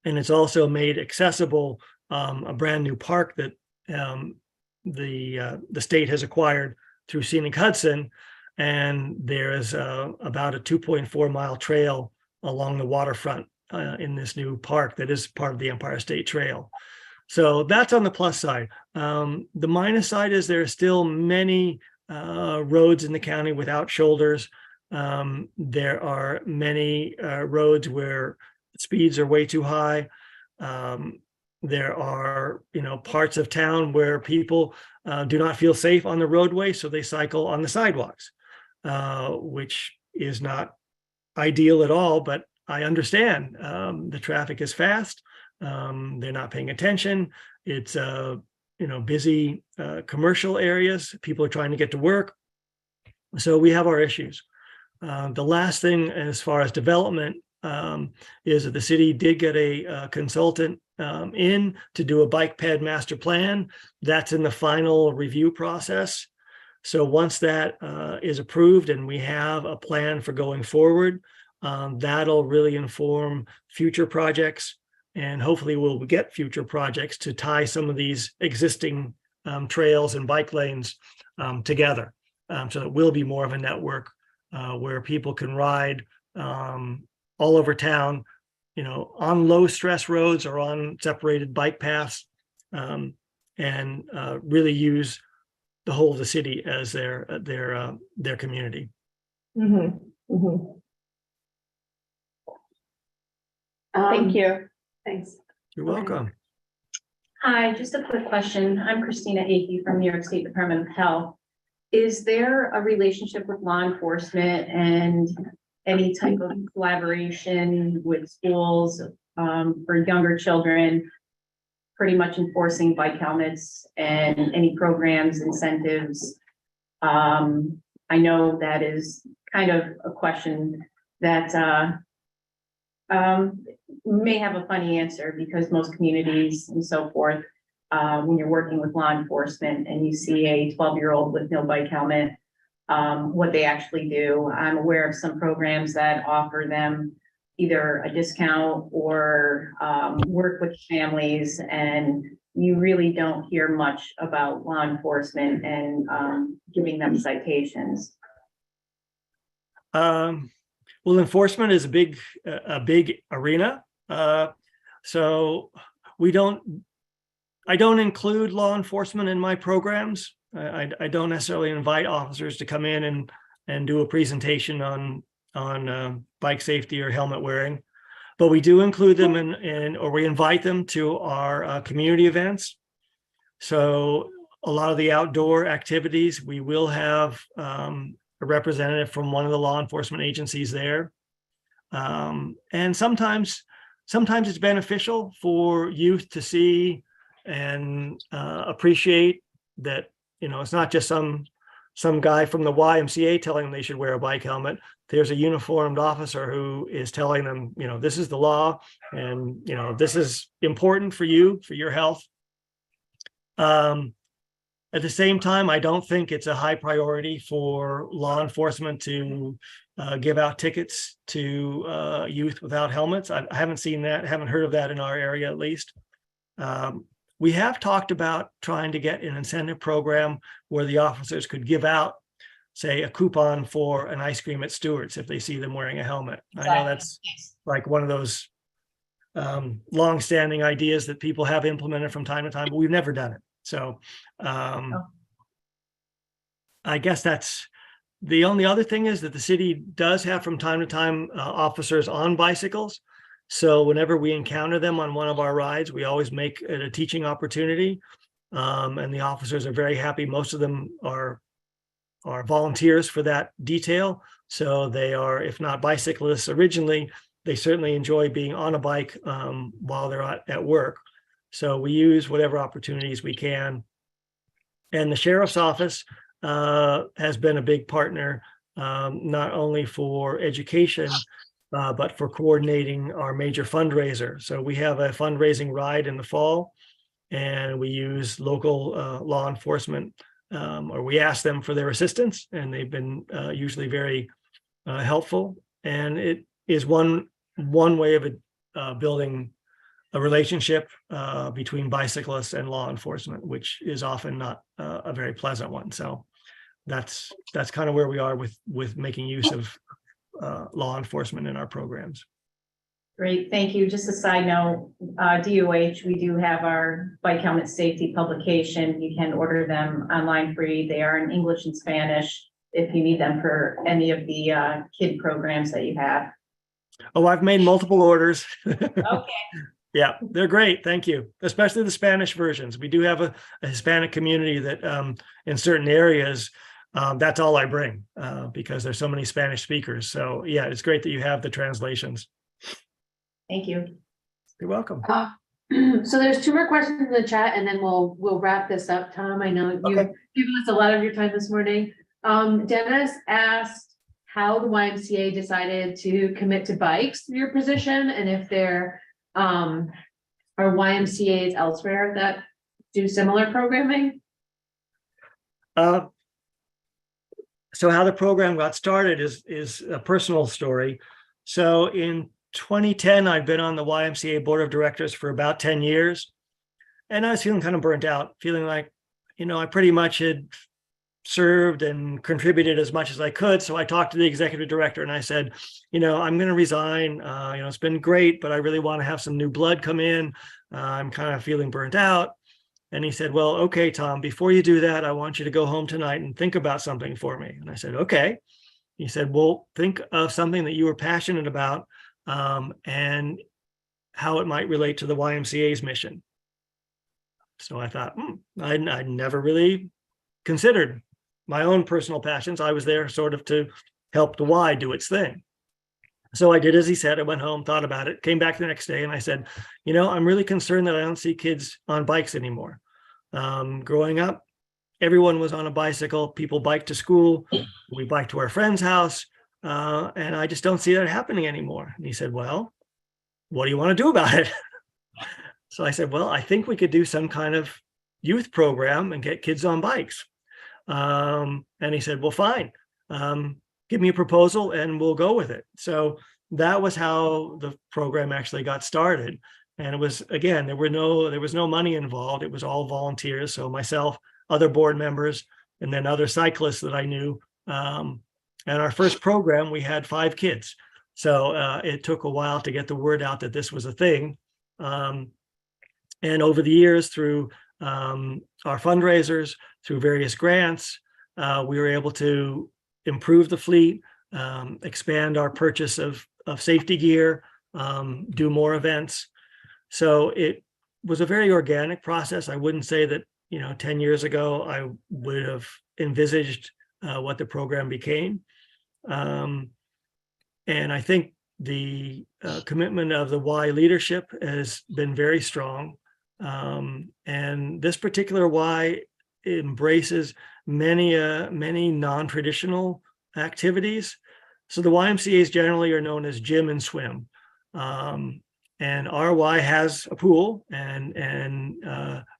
and it's also made accessible a brand new park that the state has acquired through Scenic Hudson, and there is about a 2.4 mile trail along the waterfront in this new park that is part of the Empire State Trail. So that's on the plus side. The minus side is there are still many roads in the county without shoulders. There are many roads where speeds are way too high. There are, you know, parts of town where people do not feel safe on the roadway, so they cycle on the sidewalks, which is not ideal at all, but I understand. The traffic is fast. They're not paying attention. It's busy commercial areas. People are trying to get to work. So we have our issues. The last thing as far as development is that the city did get a consultant in to do a bike ped master plan. That's in the final review process. So once that is approved and we have a plan for going forward, That'll really inform future projects, and hopefully we'll get future projects to tie some of these existing trails and bike lanes together. So it will be more of a network where people can ride all over town, on low stress roads or on separated bike paths, and really use the whole of the city as their community. Mhm, mhm. Thank you. Thanks. You're Okay. welcome. Hi, just a quick question. I'm Christina Akey from New York State Department of Health. Is there a relationship with law enforcement and any type of collaboration with schools for younger children, pretty much enforcing bike helmets and any programs, incentives? I know that is kind of a question that may have a funny answer, because most communities and so forth, when you're working with law enforcement and you see a 12-year-old with no bike helmet, what they actually do. I'm aware of some programs that offer them either a discount or work with families, and you really don't hear much about law enforcement and giving them citations. Well, enforcement is a big arena. So I don't include law enforcement in my programs. I don't necessarily invite officers to come in and do a presentation on bike safety or helmet wearing, but we do include them or we invite them to our community events. So a lot of the outdoor activities, we will have a representative from one of the law enforcement agencies there. And sometimes it's beneficial for youth to see and appreciate that, it's not just some guy from the YMCA telling them they should wear a bike helmet. There's a uniformed officer who is telling them, this is the law, and, this is important for you, for your health. At the same time, I don't think it's a high priority for law enforcement to give out tickets to youth without helmets. I haven't seen that, haven't heard of that in our area, at least. We have talked about trying to get an incentive program where the officers could give out, say, a coupon for an ice cream at Stewart's if they see them wearing a helmet. I know that's like one of those long-standing ideas that people have implemented from time to time, but we've never done it. So I guess that's the only other thing, is that the city does have from time to time officers on bicycles. So whenever we encounter them on one of our rides, we always make it a teaching opportunity. And the officers are very happy. Most of them are volunteers for that detail. So they are, if not bicyclists originally, they certainly enjoy being on a bike while they're at work. So we use whatever opportunities we can. And the sheriff's office has been a big partner, not only for education, but for coordinating our major fundraiser. So we have a fundraising ride in the fall, and we use local law enforcement, or we ask them for their assistance, and they've been usually very helpful. And it is one way of building a relationship between bicyclists and law enforcement, which is often not a very pleasant one. So that's kind of where we are with making use of law enforcement in our programs. Great, thank you. Just a side note, DOH, we do have our bike helmet safety publication. You can order them online free. They are in English and Spanish if you need them for any of the kid programs that you have. Oh, I've made multiple orders. Okay. Yeah, they're great. Thank you. Especially the Spanish versions. We do have a Hispanic community that in certain areas, that's all I bring because there's so many Spanish speakers. So yeah, it's great that you have the translations. Thank you. You're welcome. So there's two more questions in the chat, and then we'll wrap this up. Tom, I know you've given us a lot of your time this morning. Dennis asked how the YMCA decided to commit to bikes through your position, and if there are YMCAs elsewhere that do similar programming. So how the program got started is a personal story. So in 2010, I'd been on the YMCA Board of Directors for about 10 years. And I was feeling kind of burnt out, feeling like, I pretty much had served and contributed as much as I could. So I talked to the executive director and I said, I'm going to resign. It's been great, but I really want to have some new blood come in. I'm kind of feeling burnt out. And he said, well, okay, Tom, before you do that, I want you to go home tonight and think about something for me. And I said, okay. He said, well, think of something that you were passionate about and how it might relate to the YMCA's mission. So I thought, I never really considered my own personal passions. I was there sort of to help the Y do its thing. So I did as he said. I went home, thought about it, came back the next day, and I said, I'm really concerned that I don't see kids on bikes anymore. Growing up, everyone was on a bicycle. People biked to school. We biked to our friend's house. And I just don't see that happening anymore. And he said, well, what do you want to do about it? So I said, well, I think we could do some kind of youth program and get kids on bikes. And he said, well, fine. Give me a proposal and we'll go with it. So that was how the program actually got started. And it was, again, there was no money involved. It was all volunteers. So myself, other board members, and then other cyclists that I knew. And our first program, we had 5 kids. So it took a while to get the word out that this was a thing. And over the years, through our fundraisers, through various grants, we were able to improve the fleet, expand our purchase of safety gear, do more events. So it was a very organic process. I wouldn't say that, 10 years ago, I would have envisaged what the program became. And I think the commitment of the Y leadership has been very strong. And this particular Y embraces many non-traditional activities. So the YMCA's generally are known as gym and swim. And our Y has a pool and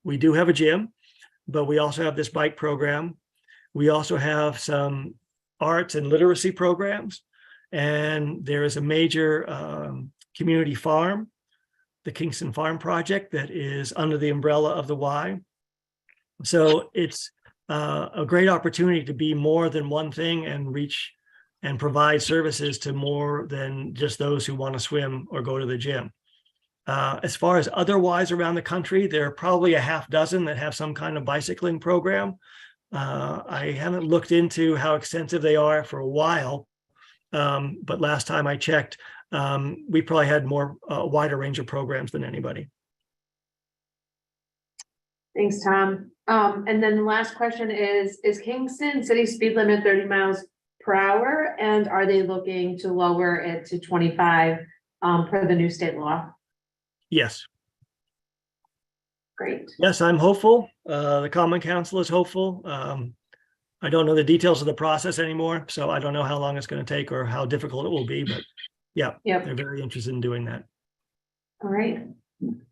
we do have a gym, but we also have this bike program. We also have some arts and literacy programs. And there is a major community farm, the Kingston Farm Project, that is under the umbrella of the Y. So it's a great opportunity to be more than one thing and reach and provide services to more than just those who want to swim or go to the gym. As far as other Ys around the country, there are probably a half dozen that have some kind of bicycling program. I haven't looked into how extensive they are for a while, but last time I checked, we probably had a wider range of programs than anybody. Thanks, Tom. And then the last question is Kingston city speed limit 30 miles per hour? And are they looking to lower it to 25 per the new state law? Yes. Great. Yes, I'm hopeful. The Common Council is hopeful. I don't know the details of the process anymore, so I don't know how long it's going to take or how difficult it will be, but yeah, they're very interested in doing that. All right.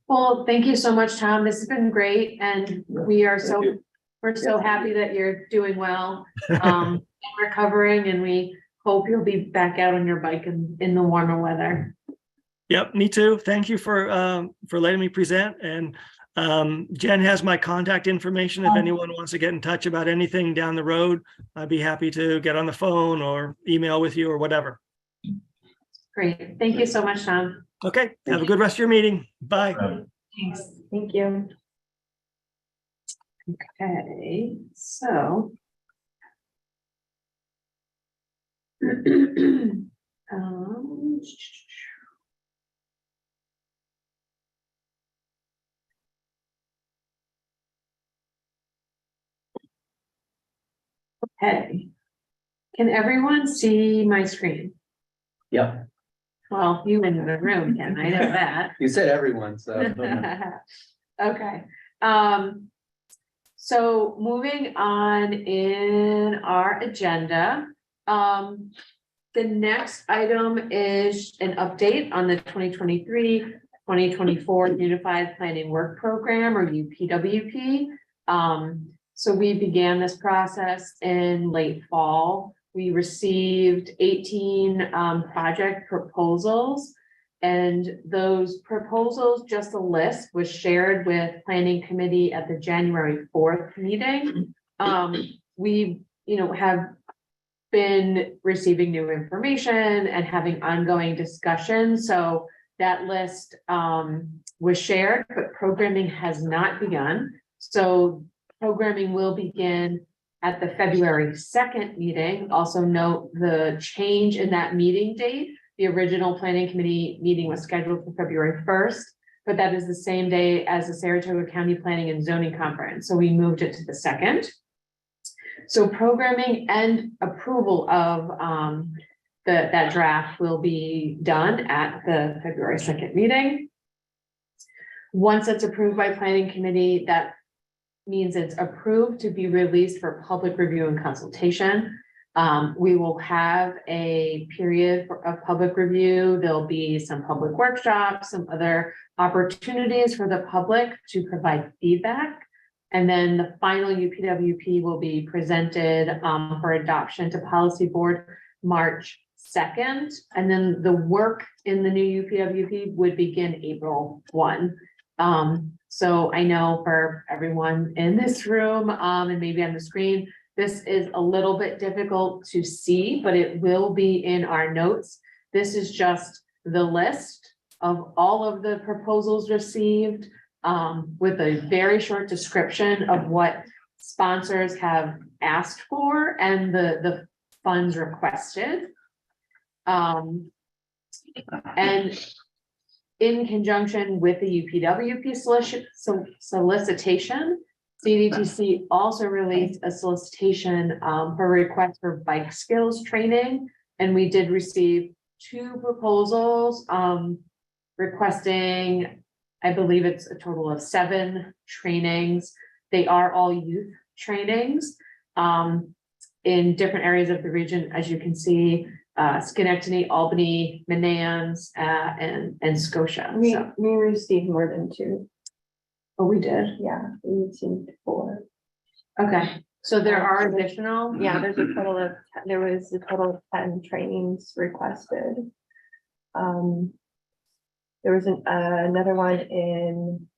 Well, thank you so much, Tom. This has been great. And we're so happy that you're doing well, recovering, and we hope you'll be back out on your bike in the warmer weather. Yep, me too. Thank you for letting me present. And Jen has my contact information. If anyone wants to get in touch about anything down the road, I'd be happy to get on the phone or email with you or whatever. Great. Thank you so much, Tom. Okay. Have a good rest of your meeting. Bye. Thanks. Thank you. Okay, so. Okay. Can everyone see my screen? Yep, Well, you in the room can, I know that. you said everyone, so. Okay, so moving on in our agenda, the next item is an update on the 2023-2024 Unified Planning Work Program, or UPWP. So we began this process in late fall we received 18 project proposals. And those proposals, just a list, was shared with planning committee at the January 4th meeting. We, have been receiving new information and having ongoing discussion. So that list was shared, but programming has not begun. So programming will begin at the February 2nd meeting. Also note the change in that meeting date. The original planning committee meeting was scheduled for February 1st, but that is the same day as the Saratoga County Planning and Zoning Conference. So we moved it to the 2nd. So programming and approval of that draft will be done at the February 2nd meeting. Once it's approved by planning committee, that means it's approved to be released for public review and consultation. We will have a period of public review. There'll be some public workshops, some other opportunities for the public to provide feedback. And then the final UPWP will be presented for adoption to policy board March 2nd. And then the work in the new UPWP would begin April 1. So I know for everyone in this room and maybe on the screen, this is a little bit difficult to see, but it will be in our notes. This is just the list of all of the proposals received with a very short description of what sponsors have asked for and the funds requested. And in conjunction with the UPWP solicitation, CDTC also released a solicitation for request for bike skills training. And we did receive 2 proposals requesting, I believe it's a total of 7 trainings. They are all youth trainings in different areas of the region, as you can see, Schenectady, Albany, Manans, and Scotia. So, We received more than 2. oh, we did. Yeah, we received 4. Okay, so there are additional. Yeah, there was a total of 10 trainings requested. There was another one in,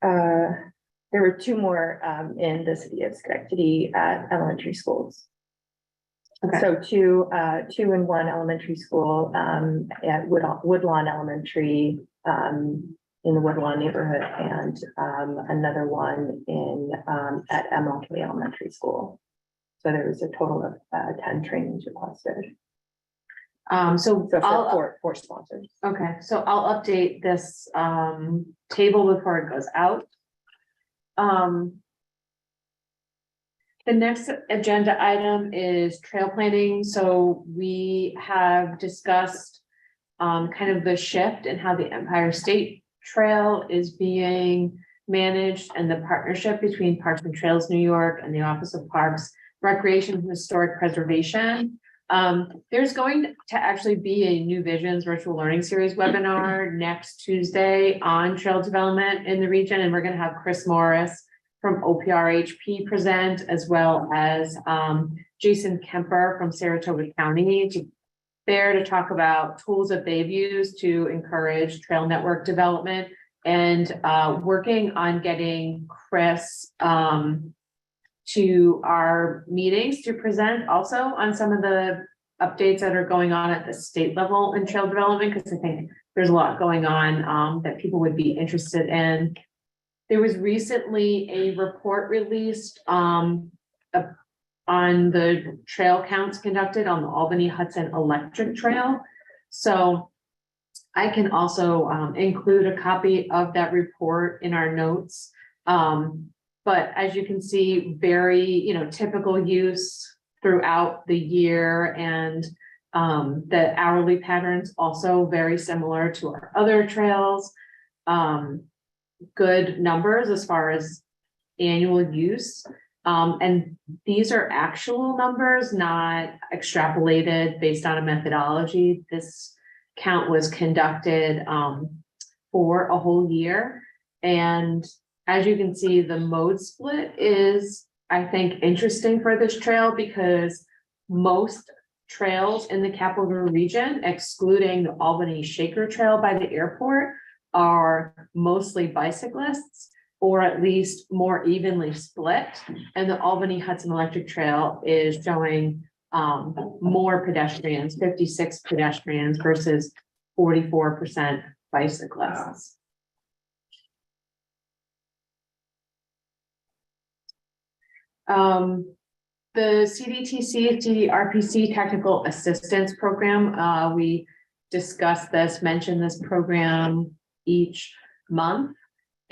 there were 2 more in the city of Schenectady at elementary schools. Okay. So 2 in one elementary school at Woodlawn Elementary in the Woodlawn neighborhood, and another one in at MLK Elementary School. So there was a total of 10 trainings requested. So So I'll, four sponsors. okay, so I'll update this table before it goes out. The next agenda item is trail planning. So we have discussed kind of the shift in how the Empire State Trail is being managed and the partnership between Parks and Trails New York and the Office of Parks, Recreation and Historic Preservation. There's going to actually be a New Visions Virtual Learning Series webinar next Tuesday on trail development in the region. And we're going to have Chris Morris from OPRHP present, as well as Jason Kemper from Saratoga County there to talk about tools that they've used to encourage trail network development and working on getting Chris to our meetings to present also on some of the updates that are going on at the state level in trail development, because I think there's a lot going on that people would be interested in. There was recently a report released on the trail counts conducted on the Albany Hudson Electric Trail. So I can also include a copy of that report in our notes. But as you can see, very, typical use throughout the year, and the hourly patterns also very similar to our other trails. Good numbers as far as annual use. And these are actual numbers, not extrapolated based on a methodology. This count was conducted for a whole year. And as you can see, the mode split is, I think, interesting for this trail because most trails in the capital region, excluding the Albany Shaker Trail by the airport, are mostly bicyclists, or at least more evenly split. And the Albany Hudson Electric Trail is showing more pedestrians, 56 pedestrians versus 44% bicyclists. The CDTC, CDRPC Technical Assistance Program, we discuss this, mention this program each month.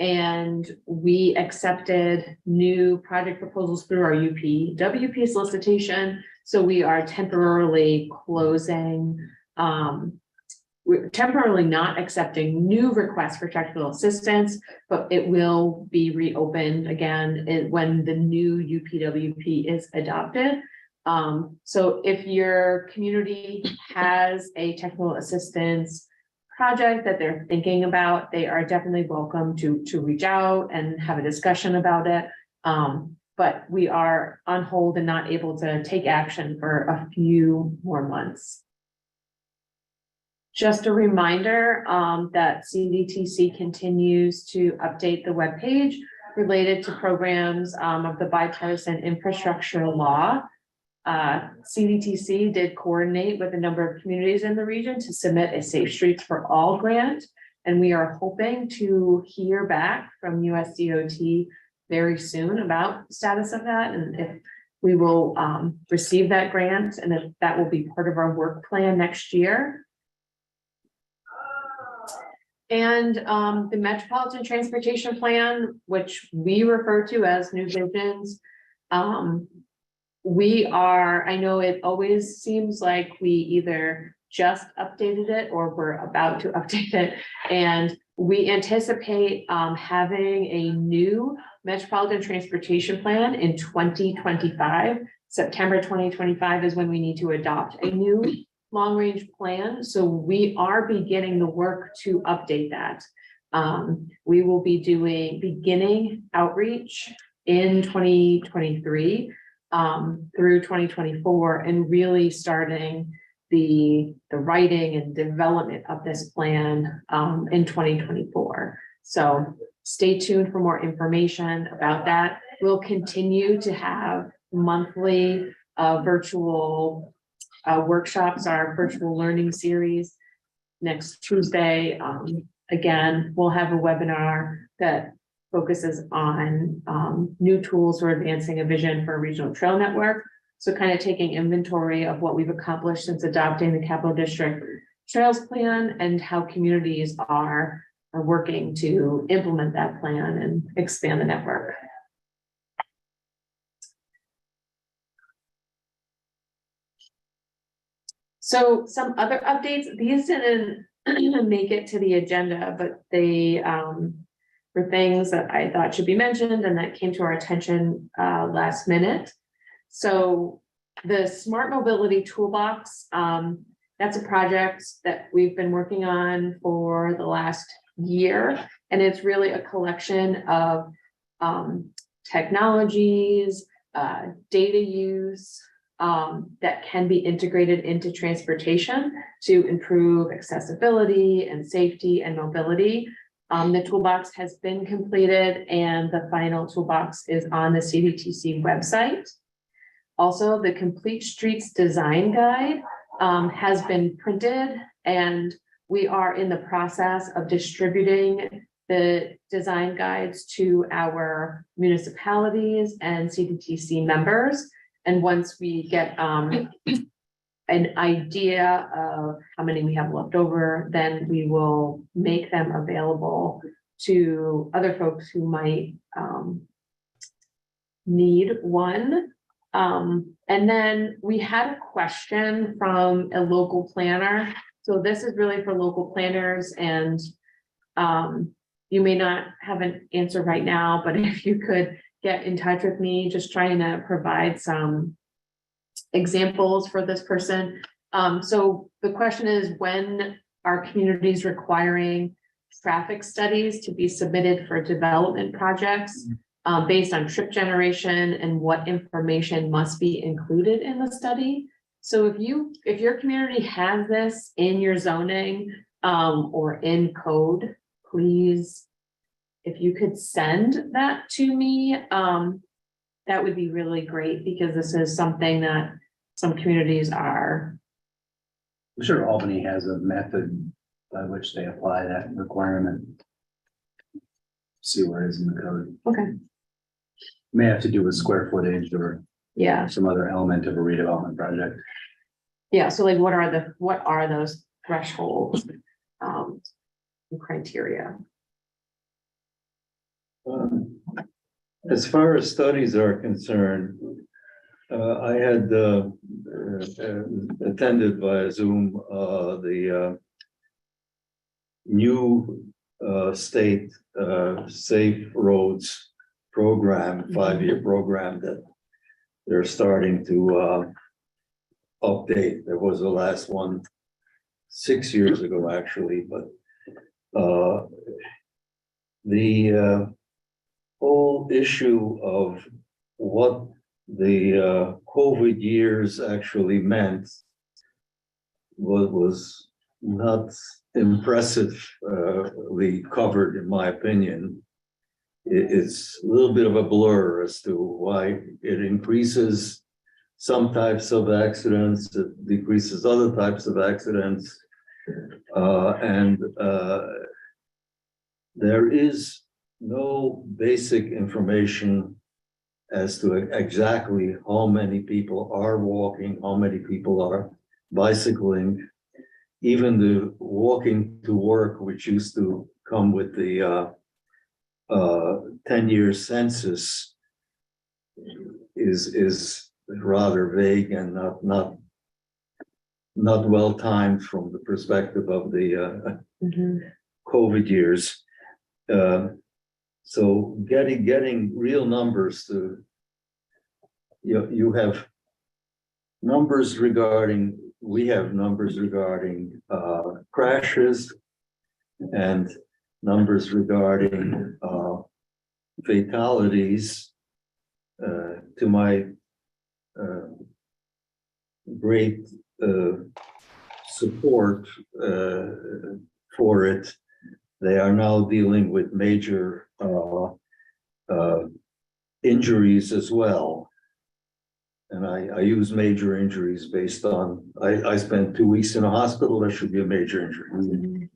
And we accepted new project proposals through our UPWP solicitation. So we are temporarily closing, we're temporarily not accepting new requests for technical assistance, but it will be reopened again when the new UPWP is adopted. So if your community has a technical assistance project that they're thinking about, they are definitely welcome to reach out and have a discussion about it. But we are on hold and not able to take action for a few more months. Just a reminder that CDTC continues to update the webpage related to programs of the bipartisan infrastructure law. CDTC did coordinate with a number of communities in the region to submit a Safe Streets for All grant, and we are hoping to hear back from USDOT very soon about the status of that, and if we will receive that grant, and if that will be part of our work plan next year. And the Metropolitan Transportation Plan, which we refer to as New Visions, we are, I know it always seems like we either just updated it or we're about to update it. And we anticipate having a new Metropolitan Transportation Plan in 2025. September 2025 is when we need to adopt a new long-range plan. So we are beginning the work to update that. We will be beginning outreach in 2023 through 2024 and really starting the writing and development of this plan in 2024. So stay tuned for more information about that. We'll continue to have monthly virtual workshops, our virtual learning series. Next Tuesday, again, we'll have a webinar that focuses on new tools for advancing a vision for a regional trail network. So kind of taking inventory of what we've accomplished since adopting the Capital District Trails Plan and how communities are working to implement that plan and expand the network. So some other updates, these didn't make it to the agenda, but they were things that I thought should be mentioned and that came to our attention last minute. So the Smart Mobility Toolbox, that's a project that we've been working on for the last year. And it's really a collection of technologies, data use, that can be integrated into transportation to improve accessibility and safety and mobility. The toolbox has been completed and the final toolbox is on the CDTC website. Also, the Complete Streets Design Guide has been printed and we are in the process of distributing the design guides to our municipalities and CDTC members. And once we get an idea of how many we have left over, then we will make them available to other folks who might need one. And then we had a question from a local planner. So this is really for local planners, and you may not have an answer right now, but if you could get in touch with me, just trying to provide some examples for this person. So the question is, when are communities requiring traffic studies to be submitted for development projects? based on trip generation and what information must be included in the study. So if your community has this in your zoning, or in code, please, if you could send that to me, that would be really great, because this is something that some communities are. I'm sure Albany has a method by which they apply that requirement. See where it is in the code. Okay. May have to do with square footage or Yeah, some other element of a redevelopment project. yeah, so like, what are those thresholds, and criteria? As far as studies are concerned, I had attended via Zoom the new state Safe Roads program, 5-year program that they're starting to update. There was the last one 6 years ago, actually, but the whole issue of what the COVID years actually meant was not impressively covered, in my opinion. It's a little bit of a blur as to why it increases some types of accidents, it decreases other types of accidents. And there is no basic information as to exactly how many people are walking, how many people are bicycling. Even the walking to work, which used to come with the 10-year census, is rather vague and not well timed from the perspective of the COVID years. So getting real numbers to, you have numbers regarding, we have numbers regarding crashes and numbers regarding fatalities. To my great support for it, they are now dealing with major injuries as well. And I use major injuries based on, I spent 2 weeks in a hospital, that should be a major injury.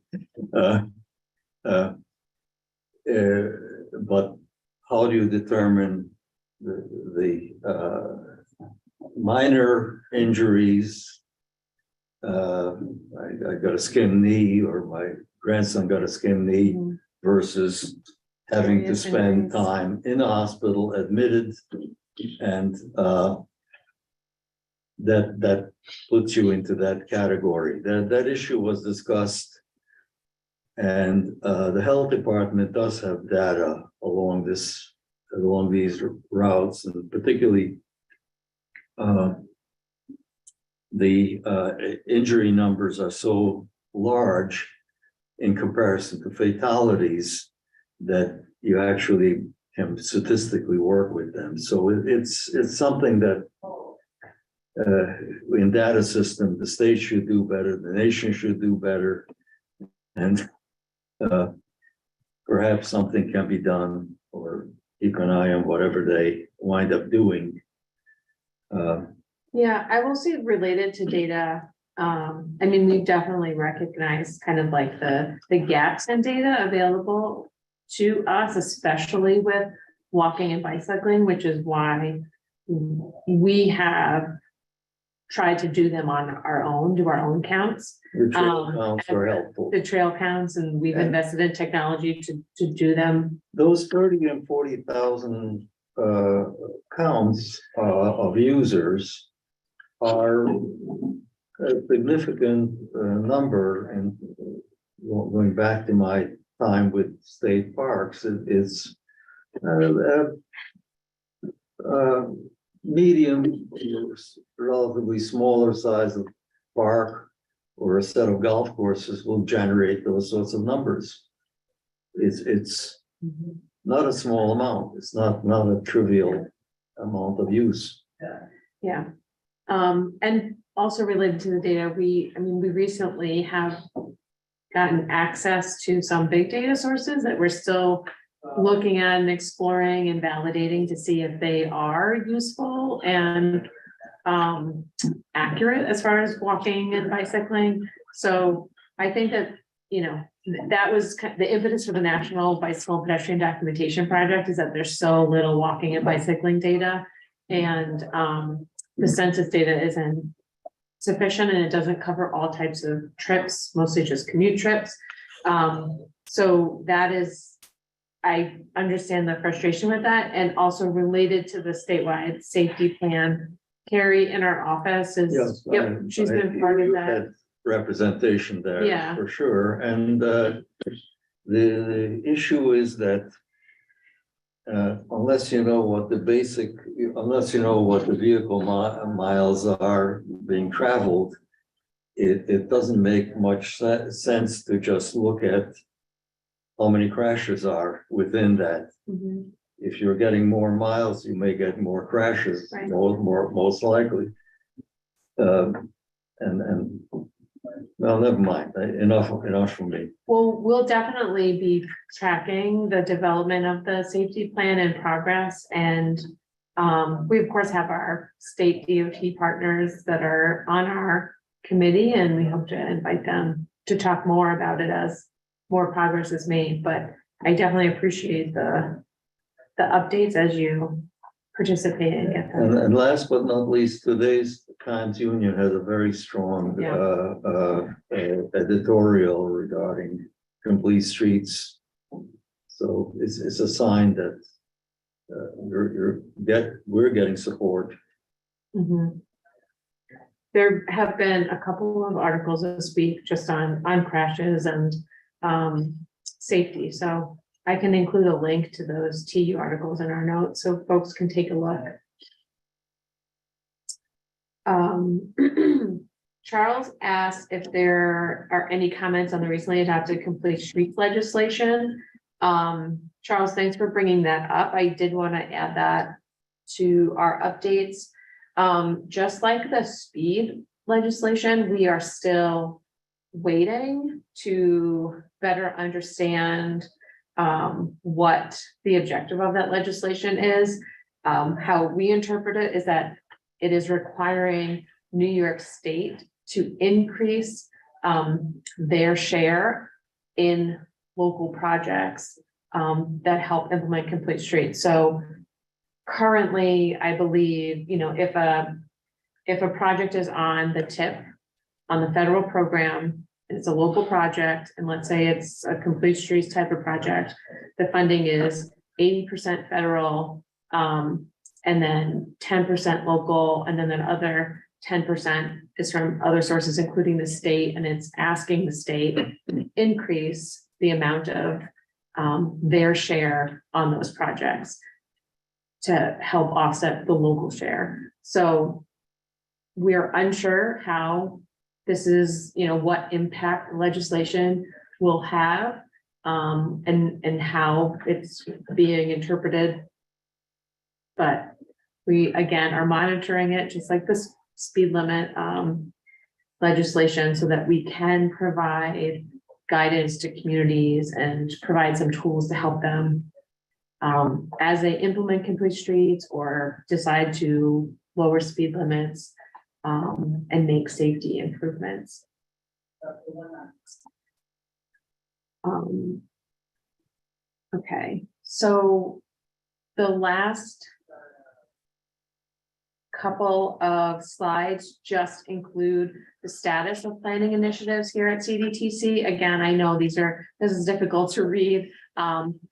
But how do you determine the minor injuries? I got a skinned knee, or my grandson got a skinned knee, versus having to Serious spend injuries. time in the hospital admitted, and that puts you into that category. That issue was discussed, and the health department does have data along these routes, and particularly the injury numbers are so large in comparison to fatalities that you actually can statistically work with them. So it's something that in data system, the state should do better, the nation should do better, and perhaps something can be done, or keep an eye on whatever they wind up doing. Yeah, I will say related to data, I mean, we definitely recognize kind of like the gaps in data available to us, especially with walking and bicycling, which is why we have tried to do them on our own, do our own counts. The trail counts are helpful. The trail counts, and we've invested in technology to do them. Those 30 and 40,000 counts of users are a significant number. And going back to my time with state parks, it's medium, relatively smaller size of park or a set of golf courses will generate those sorts of numbers. It's not a small amount. It's not a trivial amount of use. Yeah. And also related to the data, we recently have gotten access to some big data sources that we're still looking at and exploring and validating to see if they are useful and accurate as far as walking and bicycling. So I think that, that was the impetus for the National Bicycle and Pedestrian Documentation Project, is that there's so little walking and bicycling data. And the census data isn't sufficient, and it doesn't cover all types of trips, mostly just commute trips. So that is, I understand the frustration with that, and also related to the statewide safety plan. Carrie in our office is, yep, she's been part of that. Had representation there. Yeah. For sure, and the issue is that unless you know what the vehicle miles are being traveled, it doesn't make much sense to just look at how many crashes are within that. Mhm. If you're getting more miles, you may get more crashes, Right. most likely. And well, never mind, enough from me. Well, we'll definitely be tracking the development of the safety plan and progress. And we of course have our state DOT partners that are on our committee, and we hope to invite them to talk more about it as more progress is made. But I definitely appreciate the updates as you participate and get them. And last but not least, today's Times Union has a very strong editorial regarding complete streets. So it's a sign that we're getting support. Mhm. There have been a couple of articles this week just on crashes and safety, so I can include a link to those TU articles in our notes so folks can take a look. Charles asked if there are any comments on the recently adopted complete streets legislation. Charles, thanks for bringing that up. I did want to add that to our updates. Just like the speed legislation, we are still waiting to better understand what the objective of that legislation is. How we interpret it is that it is requiring New York State to increase their share in local projects that help implement complete streets. So currently, I believe, if a project is on the tip on the federal program, it's a local project, and let's say it's a complete streets type of project, the funding is 80% federal, and then 10% local, and then other 10% is from other sources, including the state, and it's asking the state to increase the amount of their share on those projects to help offset the local share. So we're unsure how this is, what impact legislation will have, and how it's being interpreted. But we, again, are monitoring it, just like this speed limit legislation, so that we can provide guidance to communities and provide some tools to help them as they implement complete streets or decide to lower speed limits and make safety improvements. Okay, so the last couple of slides just include the status of planning initiatives here at CDTC. Again, I know this is difficult to read.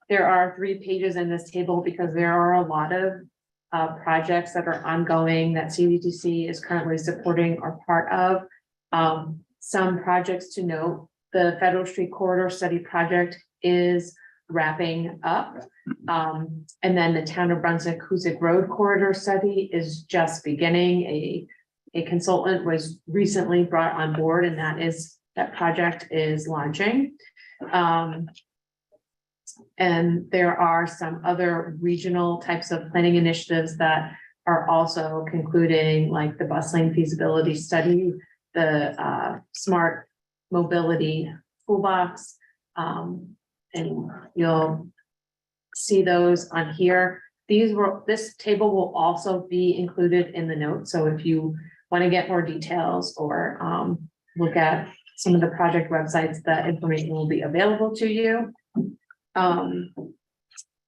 There are 3 pages in this table because there are a lot of projects that are ongoing that CDTC is currently supporting or part of. Some projects to note: the Federal Street Corridor Study project is wrapping up. And then the Town of Brunswick Hoosick Road Corridor Study is just beginning. A consultant was recently brought on board, and that project is launching. And there are some other regional types of planning initiatives that are also concluding, like the bus lane feasibility study, the smart mobility toolbox. And you'll see those on here. This table will also be included in the notes. So if you want to get more details or look at some of the project websites, that information will be available to you.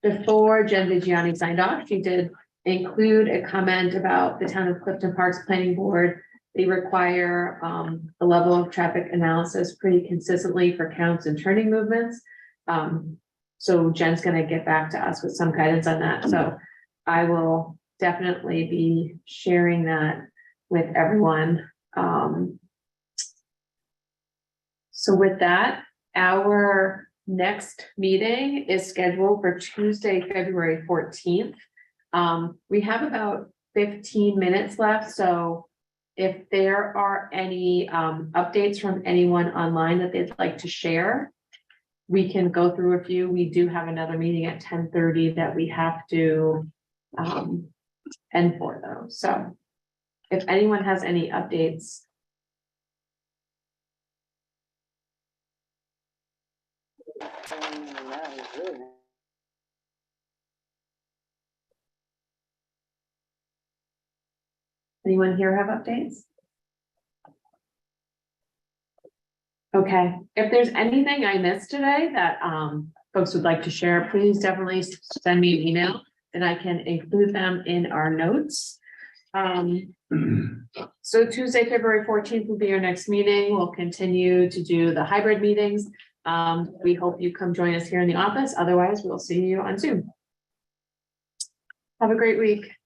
Before Jen Vigiani signed off, she did include a comment about the town of Clifton Parks Planning Board. They require a level of traffic analysis pretty consistently for counts and turning movements. So Jen's gonna get back to us with some guidance on that. So I will definitely be sharing that with everyone. So with that, our next meeting is scheduled for Tuesday, February 14th. We have about 15 minutes left, so if there are any updates from anyone online that they'd like to share, we can go through a few. We do have another meeting at 10:30 that we have to end for though. So if anyone has any updates. Anyone here have updates? Okay, if there's anything I missed today that folks would like to share, please definitely send me an email and I can include them in our notes. So Tuesday, February 14th will be our next meeting. We'll continue to do the hybrid meetings. We hope you come join us here in the office. Otherwise, we'll see you on Zoom. Have a great week.